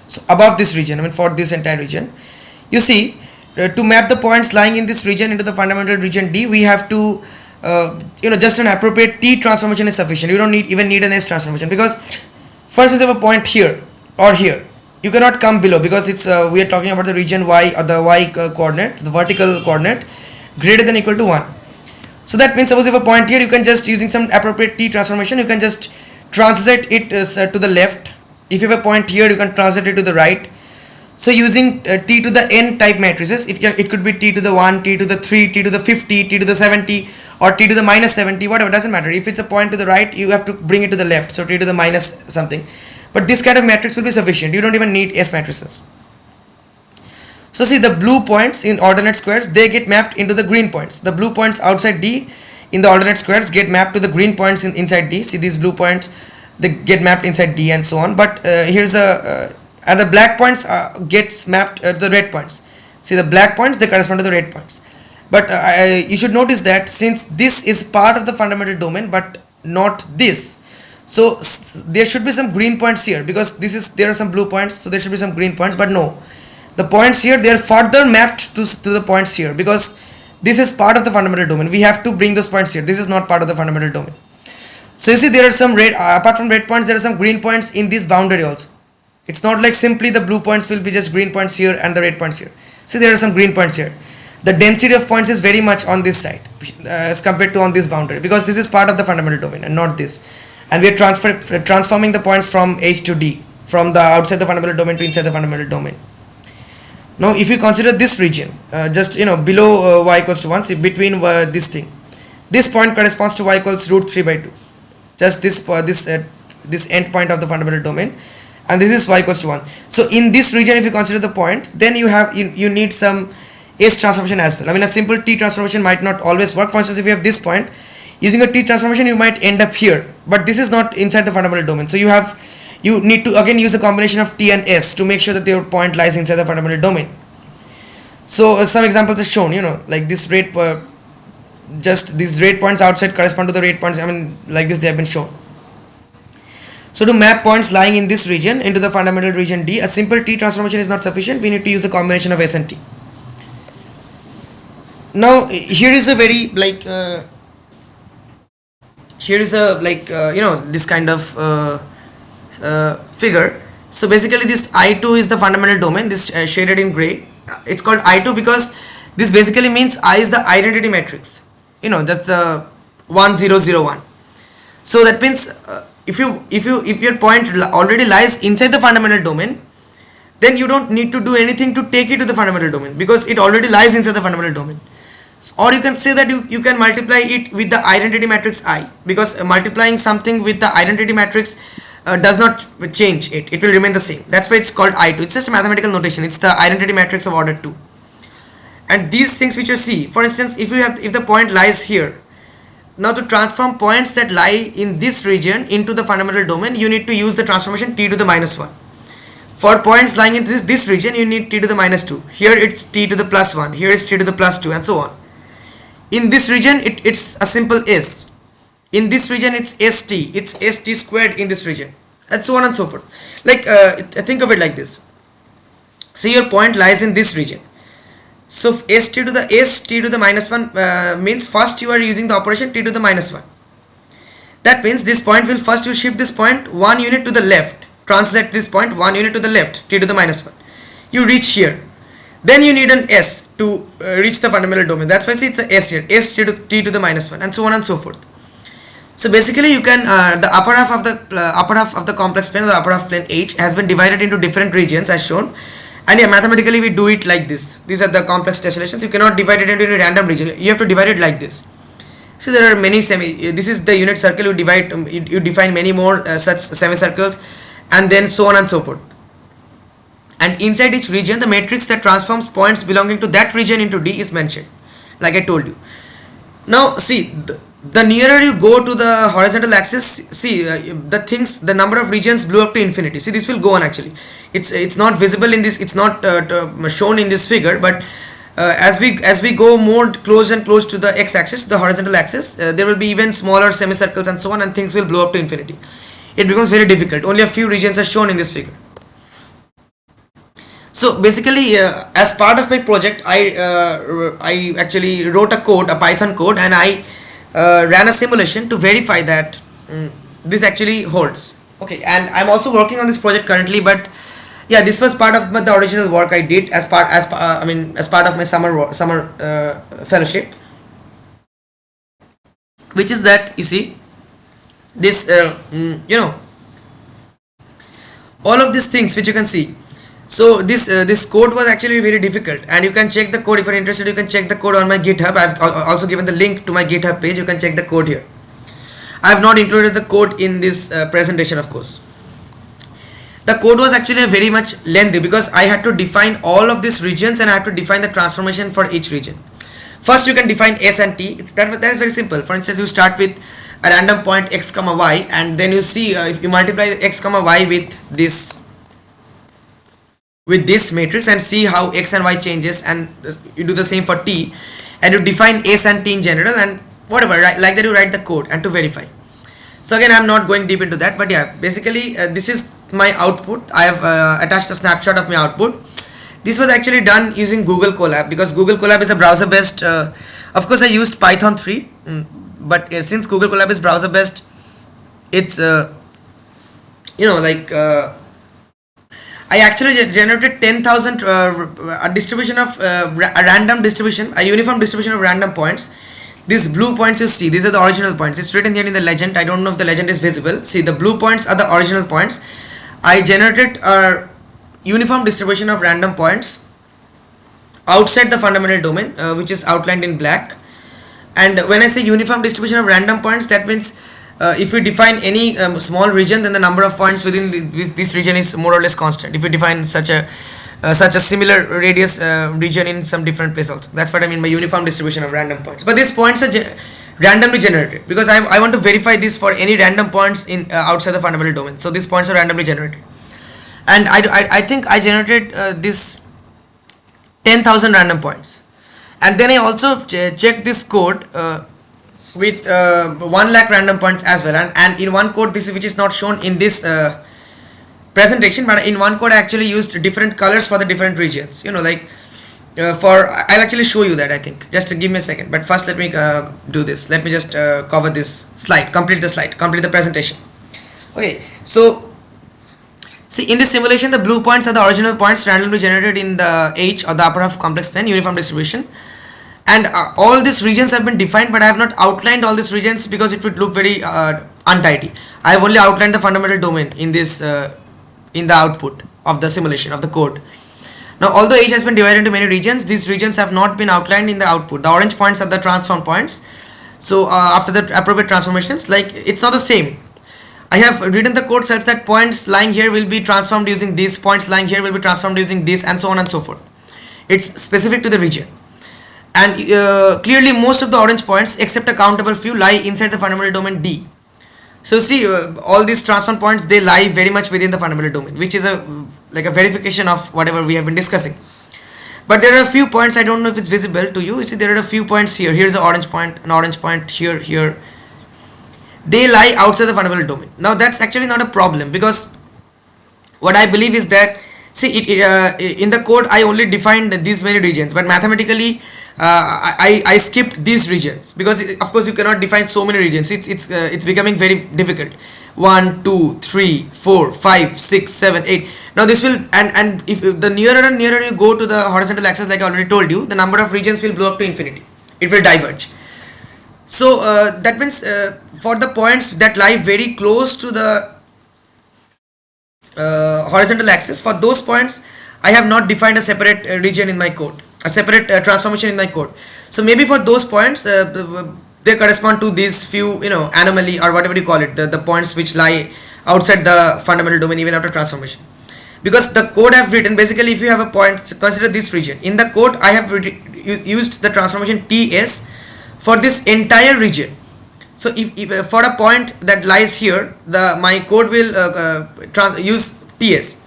So above this region, I mean for this entire region, you see to map the points lying in this region into the fundamental region D, we have to just an appropriate T transformation is sufficient. You don't even need an S transformation, because for instance, you have a point here or here, you cannot come below, because it's we are talking about the region y, or the y coordinate, the vertical coordinate greater than or equal to 1. So that means suppose if a point here, you can just using some appropriate T transformation, you can just translate it to the left. If you have a point here, you can translate it to the right. So using T to the n type matrices, it could be T to the 1, T to the 3, T to the 50, T to the 70, or t to the minus 70, whatever, doesn't matter. If it's a point to the right, you have to bring it to the left, so t to the minus something. But this kind of matrix will be sufficient. You don't even need S matrices. So see, the blue points in ordinate squares, they get mapped into the green points. The blue points outside D in the ordinate squares get mapped to the green points inside D. See, these blue points, they get mapped inside D and so on. But here's the and the black points gets mapped to the red points. See, the black points, they correspond to the red points. But you should notice that since this is part of the fundamental domain but not this, so there should be some green points here, because there are some blue points, so there should be some green points. But no, the points here, they are further mapped to the points here, because this is part of the fundamental domain. We have to bring those points here. This is not part of the fundamental domain. So you see, there are some red, apart from red points, there are some green points in this boundary also. It's not like simply the blue points will be just green points here and the red points here. See, there are some green points here. The density of points is very much on this side as compared to on this boundary, because this is part of the fundamental domain and not this. And we are transforming the points from H to D, from the outside the fundamental domain to inside the fundamental domain. Now if you consider this region, just below y equals to 1, see, between this thing, this point corresponds to y equals root 3 by 2, just this end point of the fundamental domain, and this is y equals to 1. So in this region, if you consider the points, then you need some S transformation as well. I mean, a simple T transformation might not always work. For instance, if you have this point, using a T transformation, you might end up here, but this is not inside the fundamental domain. So you need to again use a combination of T and S to make sure that your point lies inside the fundamental domain. So some examples are shown, like this red, just these red points outside correspond to the red points. I mean, like this they have been shown. So to map points lying in this region into the fundamental region D, a simple T transformation is not sufficient. We need to use a combination of S and T. Now here is a very this kind of figure. So basically this I2 is the fundamental domain, this shaded in gray. It's called I2 because this basically means I is the identity matrix, that's the 1 0 0 1. So that means if your point already lies inside the fundamental domain, then you don't need to do anything to take it to the fundamental domain, because it already lies inside the fundamental domain. Or you can say that you can multiply it with the identity matrix I, because multiplying something with the identity matrix does not change it. It will remain the same. That's why it's called I2. It's just a mathematical notation. It's the identity matrix of order 2. And these things which you see, for instance, if the point lies here, now to transform points that lie in this region into the fundamental domain, you need to use the transformation T to the minus 1. For points lying in this region, you need T to the minus 2. Here it's T to the plus 1. Here is T to the plus 2, and so on. In this region, it's a simple S. In this region, it's ST. It's ST squared in this region, and so on and so forth. Think of it like this. So your point lies in this region. So ST to the minus 1 means first you are using the operation T to the minus 1. That means this point will first you shift this point 1 unit to the left. Translate this point 1 unit to the left, T to the minus 1. You reach here. Then you need an S to reach the fundamental domain. That's why I say it's a S here. S T to the minus 1, and so on and so forth. So basically you can the upper half of the complex plane, or the upper half plane H, has been divided into different regions as shown. And yeah, mathematically we do it like this. These are the complex tessellations. You cannot divide it into a random region. You have to divide it like this. So there are many this is the unit circle. You define many more such semicircles, and then so on and so forth. And inside each region, the matrix that transforms points belonging to that region into D is mentioned, like I told you. Now see, the nearer you go to the horizontal axis, see the number of regions blew up to infinity. See, this will go on actually. It's not visible in this. It's not shown in this figure, but as we go more close and close to the x-axis, the horizontal axis, there will be even smaller semicircles and so on, and things will blow up to infinity. It becomes very difficult. Only a few regions are shown in this figure. So basically, as part of my project, I actually wrote a Python code, and I ran a simulation to verify that this actually holds. Okay, and I'm also working on this project currently, but yeah, this was part of the original work I did as part of my summer fellowship, which is that you see this all of these things which you can see. So this code was actually very difficult, and you can check the code if you're interested. You can check the code on my GitHub. I've also given the link to my GitHub page. You can check the code here. I have not included the code in this presentation, of course. The code was actually very much lengthy because I had to define all of these regions and I had to define the transformation for each region. First, you can define S and T. That is very simple. For instance, you start with a random point x comma y, and then you see if you multiply x comma y with this matrix and see how x and y changes, and you do the same for t, and you define s and t in general, and whatever, right, like that you write the code and to verify. So again, I'm not going deep into that, but yeah, basically this is my output. I have attached a snapshot of my output. This was actually done using Google Colab because Google Colab is a browser based. Of course, I used Python 3, but since Google Colab is browser based, it's I actually generated 10,000 a distribution of a random distribution, a uniform distribution of random points. These blue points you see, these are the original points. It's written here in the legend. I don't know if the legend is visible. See, the blue points are the original points. I generated a uniform distribution of random points outside the fundamental domain, which is outlined in black. And when I say uniform distribution of random points, that means if you define any small region, then the number of points within this region is more or less constant. If you define such a similar radius region in some different place also, that's what I mean by uniform distribution of random points. But these points are randomly generated because I want to verify this for any random points in outside the fundamental domain. So these points are randomly generated, and I think I generated this 10,000 random points, and then I also checked this code with 1 lakh random points as well, and in one code, this which is not shown in this presentation, but in one code I actually used different colors for the different regions, like I'll actually show you that, I think. Just give me a second, but first let me do this. Let me just cover this slide, complete the presentation. Okay, so see, in this simulation, the blue points are the original points randomly generated in the H, or the upper half complex plane, uniform distribution. And all these regions have been defined, but I have not outlined all these regions because it would look very untidy. I have only outlined the fundamental domain in this in the output of the simulation of the code. Now, although H has been divided into many regions, these regions have not been outlined in the output. The orange points are the transform points. So after the appropriate transformations, like it's not the same. I have written the code such that points lying here will be transformed using this, points lying here will be transformed using this, and so on and so forth. It's specific to the region. And clearly most of the orange points, except a countable few, lie inside the fundamental domain D. So see, all these transform points, they lie very much within the fundamental domain, which is like a verification of whatever we have been discussing. But there are a few points, I don't know if it's visible to you. You see, there are a few points here. Here's an orange point here, here. They lie outside the fundamental domain. Now that's actually not a problem, because what I believe is that, see, in the code I only defined these many regions, but mathematically I skipped these regions because of course you cannot define so many regions. It's becoming very difficult. 1, 2, 3, 4, 5, 6, 7, 8. Now this will, and if the nearer and nearer you go to the horizontal axis, like I already told you, the number of regions will blow up to infinity. It will diverge. So that means for the points that lie very close to the horizontal axis, for those points I have not defined a separate region in my code, a separate transformation in my code. So maybe for those points they correspond to these few anomaly, or whatever you call it, the points which lie outside the fundamental domain even after transformation. Because the code I have written, basically if you have a point, consider this region. In the code I have used the transformation TS for this entire region. So if for a point that lies here, my code will use TS,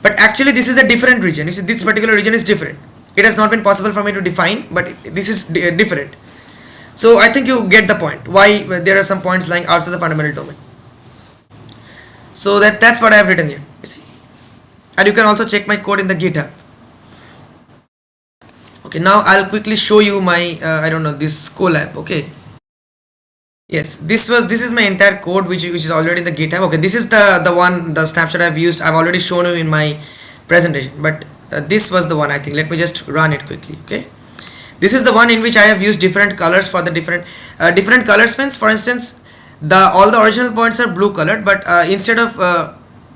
but actually this is a different region. You see, this particular region is different. It has not been possible for me to define, but this is different. So I think you get the point why there are some points lying outside the fundamental domain. So that's what I have written here, you see, and you can also check my code in the GitHub. Okay, now I'll quickly show you my I don't know, this Colab. Okay, yes, this is my entire code which is already in the GitHub. Okay, this is the snapshot I've used. I've already shown you in my presentation, but this was the one, I think. Let me just run it quickly. Okay, this is the one in which I have used different colors for the different colors means, for instance, all the original points are blue colored, but instead of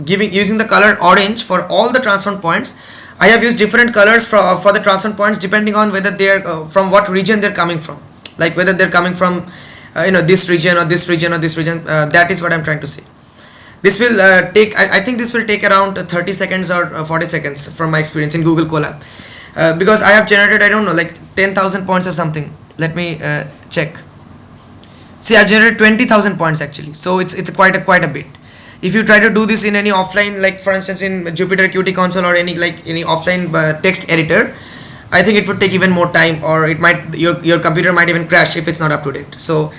giving using the color orange for all the transform points. I have used different colors for the transform points depending on whether they are from what region they're coming from, like whether they're coming from this region or this region or this region. That is what I'm trying to say. This will take, I think this will take around 30 seconds or 40 seconds from my experience in Google Colab, because I have generated, I don't know, like 10,000 points or something. Let me check. See, I've generated 20,000 points actually, so it's quite a bit. If you try to do this in any offline, like for instance in Jupyter Qt console or any offline text editor, I think it would take even more time, or it might, your computer might even crash if it's not up to date. So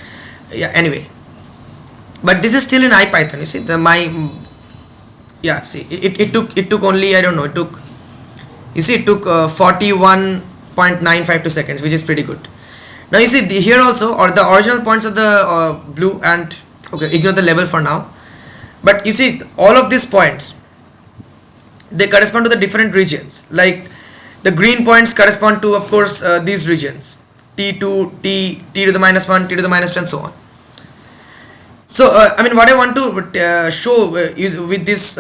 yeah, anyway, but this is still in IPython. You see see, it took only, I don't know, it took 41.952 seconds, which is pretty good. Now you see here also, or the original points of the blue, and okay, ignore the level for now. But you see all of these points, they correspond to the different regions. Like the green points correspond to, of course, these regions: T2, T to the -1, T to the -2, and so on. So I mean, what I want to show is with this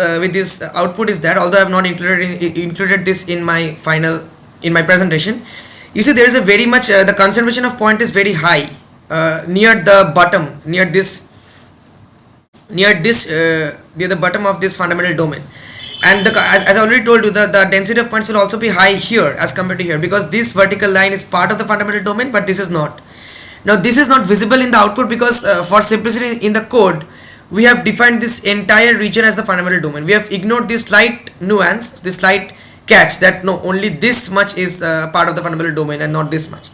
output is that, although I have not included this in my presentation, you see there is a very much the concentration of point is very high near the bottom, near the bottom of this fundamental domain. And as I already told you, the density of points will also be high here as compared to here, because this vertical line is part of the fundamental domain, but this is not. Now this is not visible in the output because for simplicity in the code, we have defined this entire region as the fundamental domain. We have ignored this slight nuance, this slight catch, that no, only this much is part of the fundamental domain and not this much.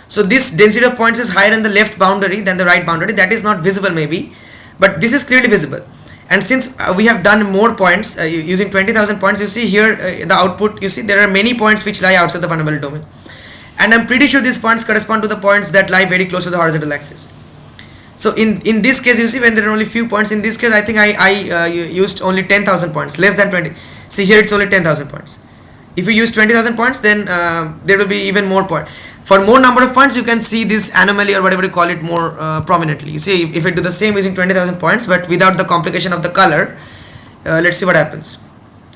So this density of points is higher in the left boundary than the right boundary. That is not visible maybe, but this is clearly visible. And since we have done more points using 20,000 points, you see here the output, you see there are many points which lie outside the fundamental domain, and I'm pretty sure these points correspond to the points that lie very close to the horizontal axis. So in this case, you see, when there are only few points, in this case I think I used only 10,000 points, less than 20. See here it's only 10,000 points. If you use 20,000 points, then there will be even more points. For more number of points, you can see this anomaly or whatever you call it more prominently. You see, if I do the same using 20,000 points but without the complication of the color, let's see what happens.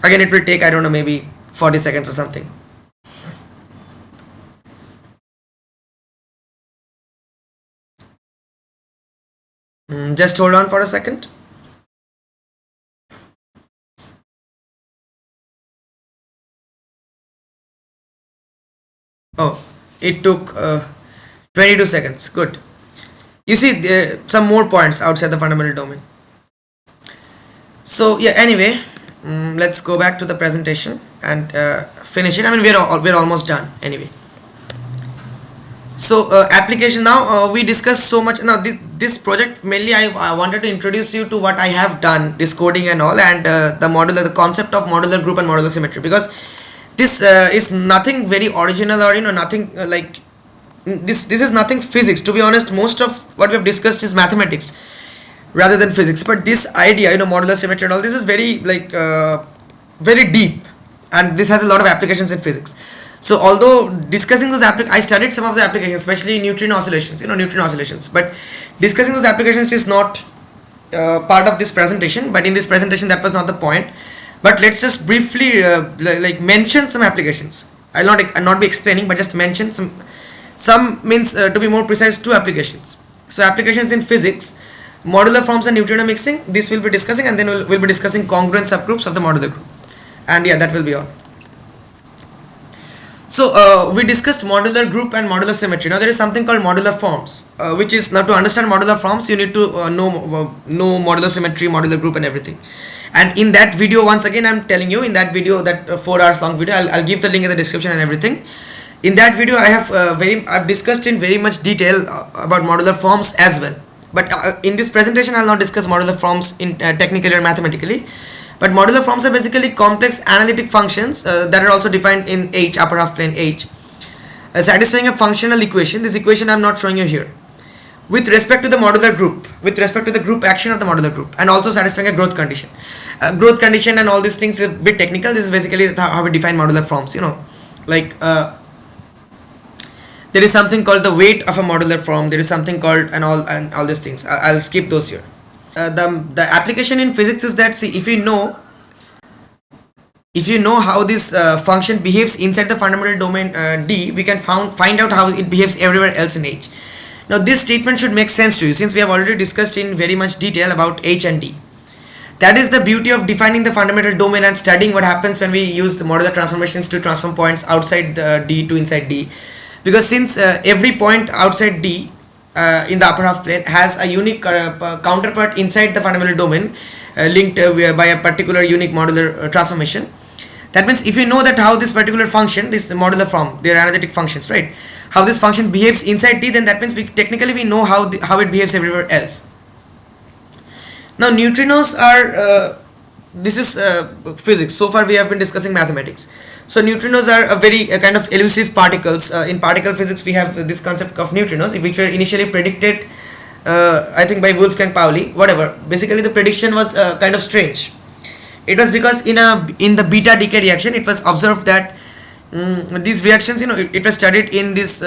Again, it will take, I don't know, maybe 40 seconds or something. Just hold on for a second. Oh, it took 22 seconds. Good. You see some more points outside the fundamental domain. So yeah, anyway, let's go back to the presentation and finish it. I mean, we're almost done anyway. So application now, we discussed so much. Now this project mainly I wanted to introduce you to what I have done, this coding and all, and the concept of modular group and modular symmetry, because this is nothing very original, or nothing like this is nothing physics. To be honest, most of what we have discussed is mathematics rather than physics, but this idea, modular symmetry and all, this is very very deep, and this has a lot of applications in physics. So although discussing those I studied some of the applications, especially neutrino oscillations, but discussing those applications is not part of this presentation. But in this presentation, that was not the point. But let's just briefly mention some applications. I'll not be explaining, but just mention some means, to be more precise, 2 applications. So applications in physics, modular forms and neutrino mixing, this we'll be discussing, and then we'll be discussing congruent subgroups of the modular group, and yeah, that will be all. So we discussed modular group and modular symmetry. Now there is something called modular forms, which is, now to understand modular forms, you need to know modular symmetry, modular group, and everything. And in that video, once again I'm telling you, in that video, that 4 hours long video, I'll give the link in the description and everything. In that video, I have I've discussed in very much detail about modular forms as well. But in this presentation, I'll not discuss modular forms in technically or mathematically. But modular forms are basically complex analytic functions that are also defined in H, upper half plane H, satisfying a functional equation. This equation I'm not showing you here, with respect to the modular group, with respect to the group action of the modular group, and also satisfying a growth condition. Growth condition and all these things is a bit technical. This is basically how we define modular forms. Like there is something called the weight of a modular form. There is something called and all these things. I'll skip those here. The application in physics is that, see, if you know if you know how this function behaves inside the fundamental domain D, we can find out how it behaves everywhere else in H. Now this statement should make sense to you since we have already discussed in very much detail about H and D. That is the beauty of defining the fundamental domain and studying what happens when we use the modular transformations to transform points outside the D to inside D. Because since every point outside D in the upper half plane has a unique counterpart inside the fundamental domain linked by a particular unique modular transformation. That means if you know that how this particular function, this modular form, they are analytic functions, right? How this function behaves inside D, then that means we know how it behaves everywhere else. Now neutrinos are this is physics. So far we have been discussing mathematics. So neutrinos are a very kind of elusive particles. In particle physics we have this concept of neutrinos, which were initially predicted I think by Wolfgang Pauli. Whatever, basically the prediction was kind of strange. It was because in the beta decay reaction it was observed that these reactions, it was studied in this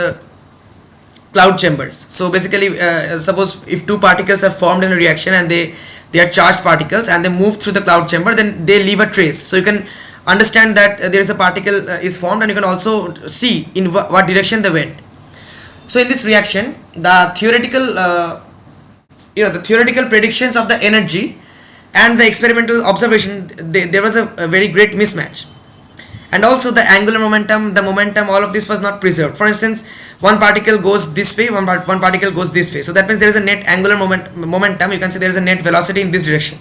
cloud chambers. So basically suppose if two particles are formed in a reaction and they are charged particles and they move through the cloud chamber, then they leave a trace. So you can understand that there is a particle is formed, and you can also see in what direction they went. So in this reaction, the theoretical predictions of the energy and the experimental observation, there was a very great mismatch. And also the angular momentum, the momentum, all of this was not preserved. For instance, one particle goes this way, one particle goes this way. So that means there is a net angular momentum. You can say there is a net velocity in this direction,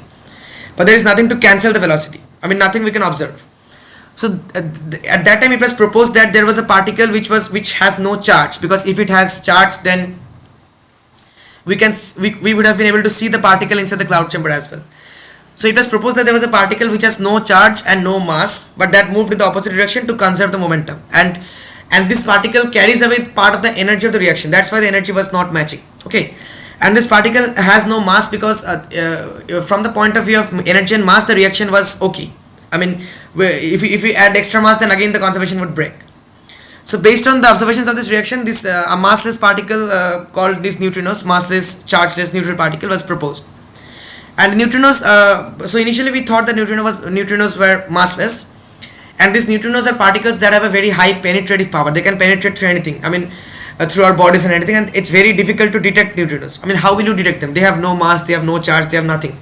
but there is nothing to cancel the velocity. I mean, nothing we can observe. So at that time it was proposed that there was a particle which has no charge, because if it has charge, then we would have been able to see the particle inside the cloud chamber as well. So it was proposed that there was a particle which has no charge and no mass, but that moved in the opposite direction to conserve the momentum, and this particle carries away part of the energy of the reaction. That's why the energy was not matching. Okay, and this particle has no mass because from the point of view of energy and mass, the reaction was okay. I mean, if we add extra mass, then again the conservation would break. So based on the observations of this reaction, this a massless particle called this neutrinos, massless chargeless neutral particle, was proposed. And neutrinos, so initially we thought that neutrinos were massless, and these neutrinos are particles that have a very high penetrative power. They can penetrate through anything, I mean through our bodies and anything, and it's very difficult to detect neutrinos. I mean, how will you detect them? They have no mass, they have no charge, they have nothing.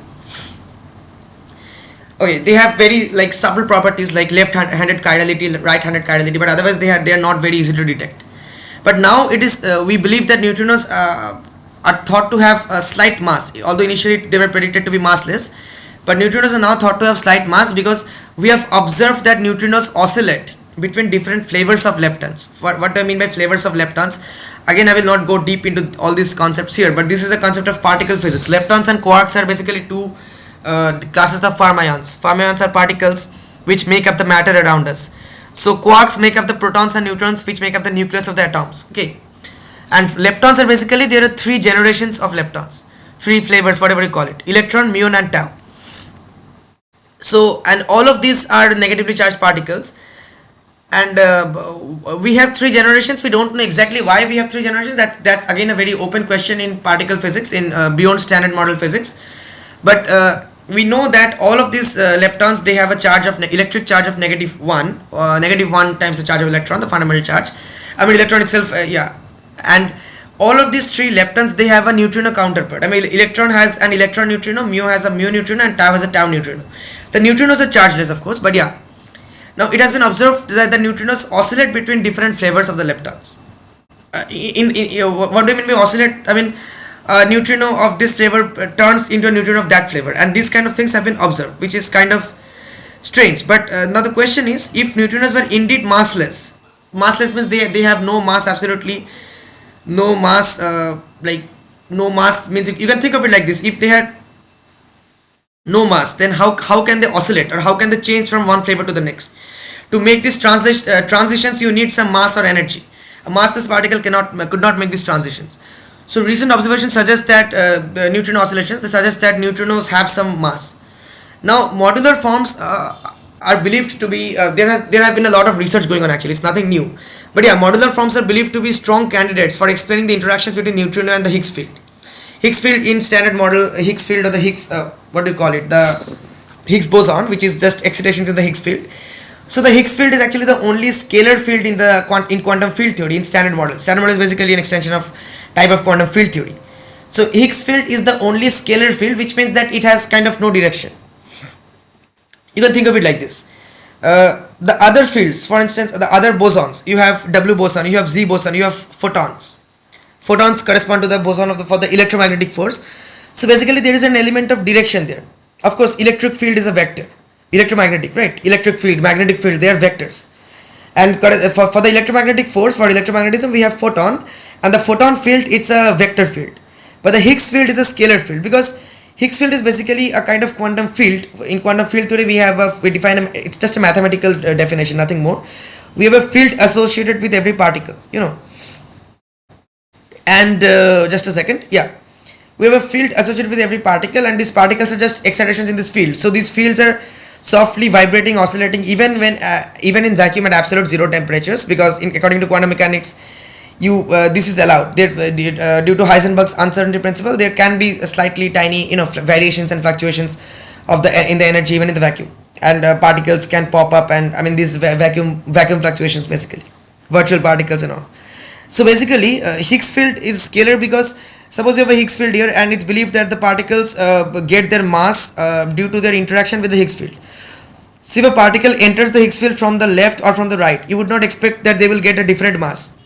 Okay, they have very like subtle properties like left-handed chirality, right-handed chirality, but otherwise they are not very easy to detect. But now it is we believe that neutrinos are thought to have a slight mass, although initially they were predicted to be massless. But neutrinos are now thought to have slight mass because we have observed that neutrinos oscillate between different flavors of leptons. What do I mean by flavors of leptons? Again, I will not go deep into all these concepts here, but this is a concept of particle physics. Leptons and quarks are basically two classes of fermions. Fermions are particles which make up the matter around us. So quarks make up the protons and neutrons, which make up the nucleus of the atoms. Okay, and leptons are basically, there are three generations of leptons, three flavors, whatever you call it: electron, muon, and tau. So, and all of these are negatively charged particles, and we have three generations. We don't know exactly why we have three generations. That's again a very open question in particle physics, in beyond standard model physics. But we know that all of these leptons, they have a charge of electric charge of -1, -1 times the charge of electron, the fundamental charge. I mean, electron itself, yeah. And all of these three leptons, they have a neutrino counterpart. I mean, electron has an electron neutrino, mu has a mu neutrino, and tau has a tau neutrino. The neutrinos are chargeless, of course, but yeah. Now it has been observed that the neutrinos oscillate between different flavors of the leptons. What do you mean by oscillate? I mean, a neutrino of this flavor turns into a neutrino of that flavor, and these kind of things have been observed, which is kind of strange. But now the question is, if neutrinos were indeed massless means they have no mass, absolutely no mass, like no mass means, you can think of it like this: if they had no mass, then how can they oscillate, or how can they change from one flavor to the next? To make these transitions, you need some mass or energy. A massless particle could not make these transitions. So recent observations suggest that the neutrino oscillations, they suggest that neutrinos have some mass. Now modular forms are believed to be there have been a lot of research going on, actually it's nothing new, but yeah, modular forms are believed to be strong candidates for explaining the interactions between neutrino and the Higgs field. Higgs field in standard model, Higgs field, or the Higgs what do you call it, the Higgs boson, which is just excitations in the Higgs field. So the Higgs field is actually the only scalar field in the in quantum field theory in standard model. Standard model is basically an extension of type of quantum field theory. So Higgs field is the only scalar field, which means that it has kind of no direction. You can think of it like this. The other fields, for instance, the other bosons, you have W boson, you have Z boson, you have photons. Photons correspond to the boson of for the electromagnetic force. So basically there is an element of direction there. Of course, electric field is a vector. Electromagnetic, right? Electric field, magnetic field, they are vectors. And for the electromagnetic force, for electromagnetism, we have photon, and the photon field, it's a vector field. But the Higgs field is a scalar field, because Higgs field is basically a kind of quantum field. In quantum field theory, we define it's just a mathematical definition, nothing more. We have a field associated with every particle, and just a second, yeah, we have a field associated with every particle, and these particles are just excitations in this field. So these fields are softly vibrating, oscillating, even even in vacuum at absolute zero temperatures, because according to quantum mechanics, this is allowed. Due to Heisenberg's uncertainty principle, there can be a slightly tiny variations and fluctuations of in the energy even in the vacuum, and particles can pop up, and I mean these vacuum fluctuations, basically virtual particles and all. So basically Higgs field is scalar, because suppose you have a Higgs field here, and it's believed that the particles get their mass due to their interaction with the Higgs field. So if a particle enters the Higgs field from the left or from the right, you would not expect that they will get a different mass.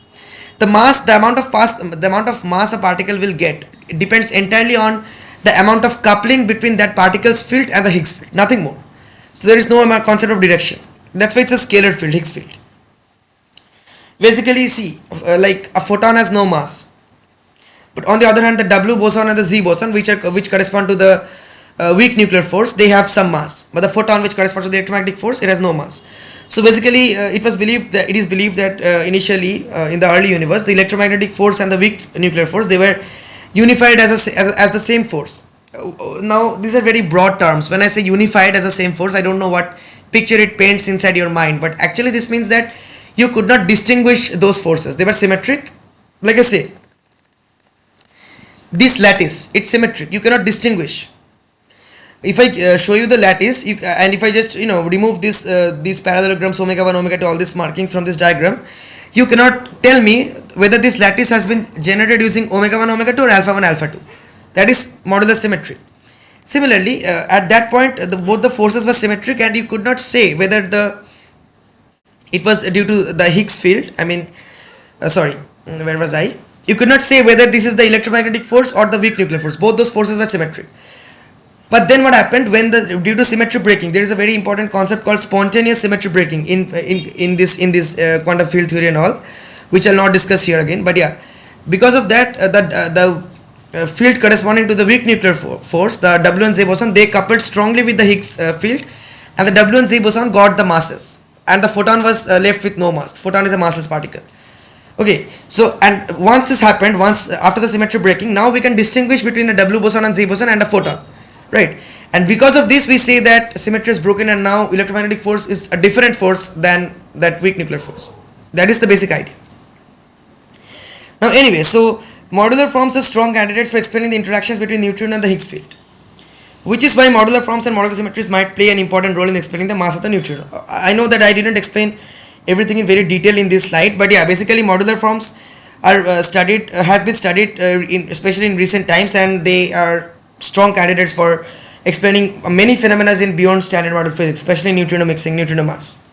The amount of mass a particle will get, it depends entirely on the amount of coupling between that particle's field and the Higgs field, nothing more. So there is no concept of direction. That's why it's a scalar field, Higgs field. Basically, see, like a photon has no mass, but on the other hand, the W boson and the Z boson, which correspond to the weak nuclear force, they have some mass. But the photon, which corresponds to the electromagnetic force, it has no mass. So basically, it is believed that initially in the early universe, the electromagnetic force and the weak nuclear force, they were unified as the same force. Now these are very broad terms. When I say unified as the same force, I don't know what picture it paints inside your mind, but actually this means that you could not distinguish those forces. They were symmetric. Like I say, this lattice, it's symmetric. You cannot distinguish. If I show you the lattice, and if I just remove these parallelograms omega 1, omega 2, all these markings from this diagram, you cannot tell me whether this lattice has been generated using omega 1, omega 2 or alpha 1, alpha 2. That is modular symmetry. Similarly, at that point, both the forces were symmetric, and you could not say whether it was due to the Higgs field. I mean, where was I? You could not say whether this is the electromagnetic force or the weak nuclear force. Both those forces were symmetric. But then what happened when due to symmetry breaking, there is a very important concept called spontaneous symmetry breaking in this quantum field theory and all, which I'll not discuss here again. But yeah, because of that, the field corresponding to the weak nuclear force, the W and Z boson, they coupled strongly with the Higgs field, and the W and Z boson got the masses, and the photon was left with no mass. Photon is a massless particle. Okay, so and once this happened, after the symmetry breaking, now we can distinguish between the W boson and Z boson and a photon. Right, and because of this we say that symmetry is broken, and now electromagnetic force is a different force than that weak nuclear force. That is the basic idea. Now anyway, so modular forms are strong candidates for explaining the interactions between neutrino and the Higgs field, which is why modular forms and modular symmetries might play an important role in explaining the mass of the neutrino. I know that I didn't explain everything in very detail in this slide, but yeah, basically modular forms are have been studied especially in recent times, and they are strong candidates for explaining many phenomena in beyond standard model physics, especially neutrino mixing, neutrino mass,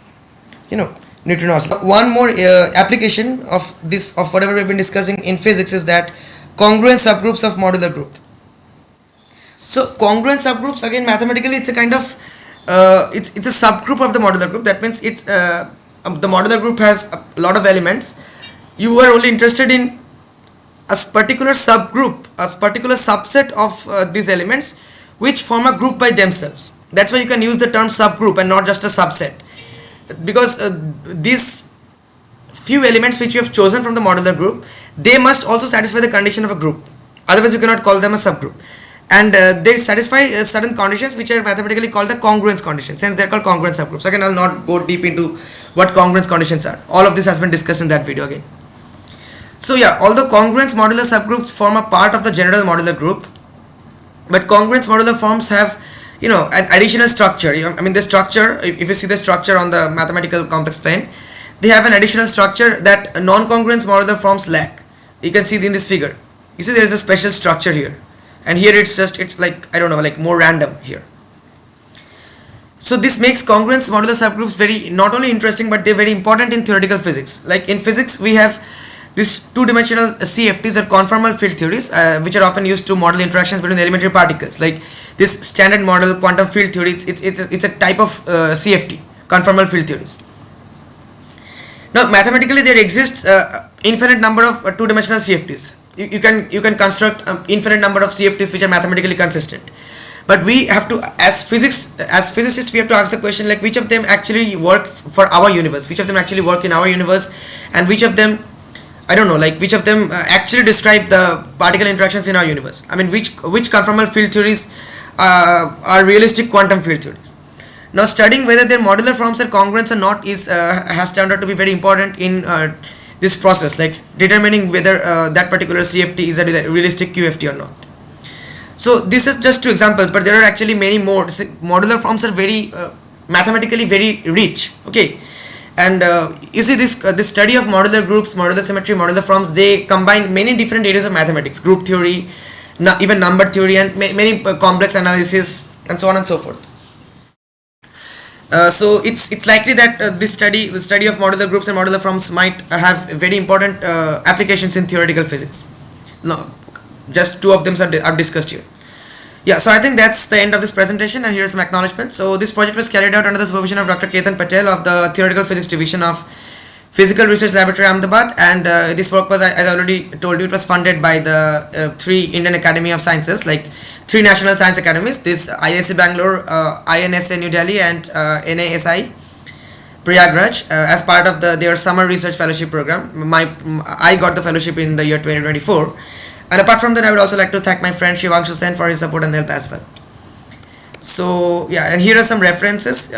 neutrino oscillation. One more application of whatever we've been discussing in physics is that congruent subgroups of modular group. So congruent subgroups, again mathematically, it's a kind of it's a subgroup of the modular group. That means it's the modular group has a lot of elements. You are only interested in a particular subgroup, a particular subset of these elements which form a group by themselves. That's why you can use the term subgroup and not just a subset, because these few elements which you have chosen from the modular group, they must also satisfy the condition of a group, otherwise you cannot call them a subgroup. And they satisfy certain conditions which are mathematically called the congruence conditions, since they are called congruent subgroups. Again, I'll not go deep into what congruence conditions are. All of this has been discussed in that video again. So yeah, although congruence modular subgroups form a part of the general modular group, but congruence modular forms have an additional structure. I mean, the structure, if you see the structure on the mathematical complex plane, they have an additional structure that non-congruence modular forms lack. You can see in this figure. You see there is a special structure here, and here it's like, I don't know, like more random here. So this makes congruence modular subgroups very not only interesting, but they're very important in theoretical physics. Like in physics, we have these two-dimensional CFTs, or conformal field theories, which are often used to model interactions between elementary particles. Like this standard model quantum field theory, it's a type of CFT, conformal field theories. Now mathematically there exists infinite number of two-dimensional CFTs. You can construct infinite number of CFTs which are mathematically consistent. But we have to, as physicists, we have to ask the question, like, which of them actually work for our universe, which of them actually work in our universe, and which of them, I don't know, like which of them actually describe the particle interactions in our universe. I mean, which conformal field theories are realistic quantum field theories. Now studying whether their modular forms are congruent or not is has turned out to be very important in this process, like determining whether that particular CFT is a realistic QFT or not. So this is just two examples, but there are actually many more. Modular forms are very mathematically very rich. Okay, and you see this study of modular groups, modular symmetry, modular forms, they combine many different areas of mathematics, group theory, even number theory, and many complex analysis, and so on and so forth. So it's likely that the study of modular groups and modular forms might have very important applications in theoretical physics. No, just two of them are discussed here. Yeah, so I think that's the end of this presentation, and here are some acknowledgements. So this project was carried out under the supervision of Dr. Ketan Patel of the Theoretical Physics Division of Physical Research Laboratory, Ahmedabad, and this work was, as I already told you, it was funded by the 3 Indian Academy of Sciences, like 3 national science academies, this IISc Bangalore, INSA New Delhi, and NASI Prayagraj, as part of their summer research fellowship program. I got the fellowship in the year 2024. And apart from that, I would also like to thank my friend Shivangshu Sen for his support and help as well. So yeah, and here are some references.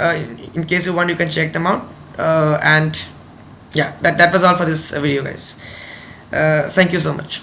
In case you want, you can check them out. And yeah, that was all for this video, guys. Thank you so much.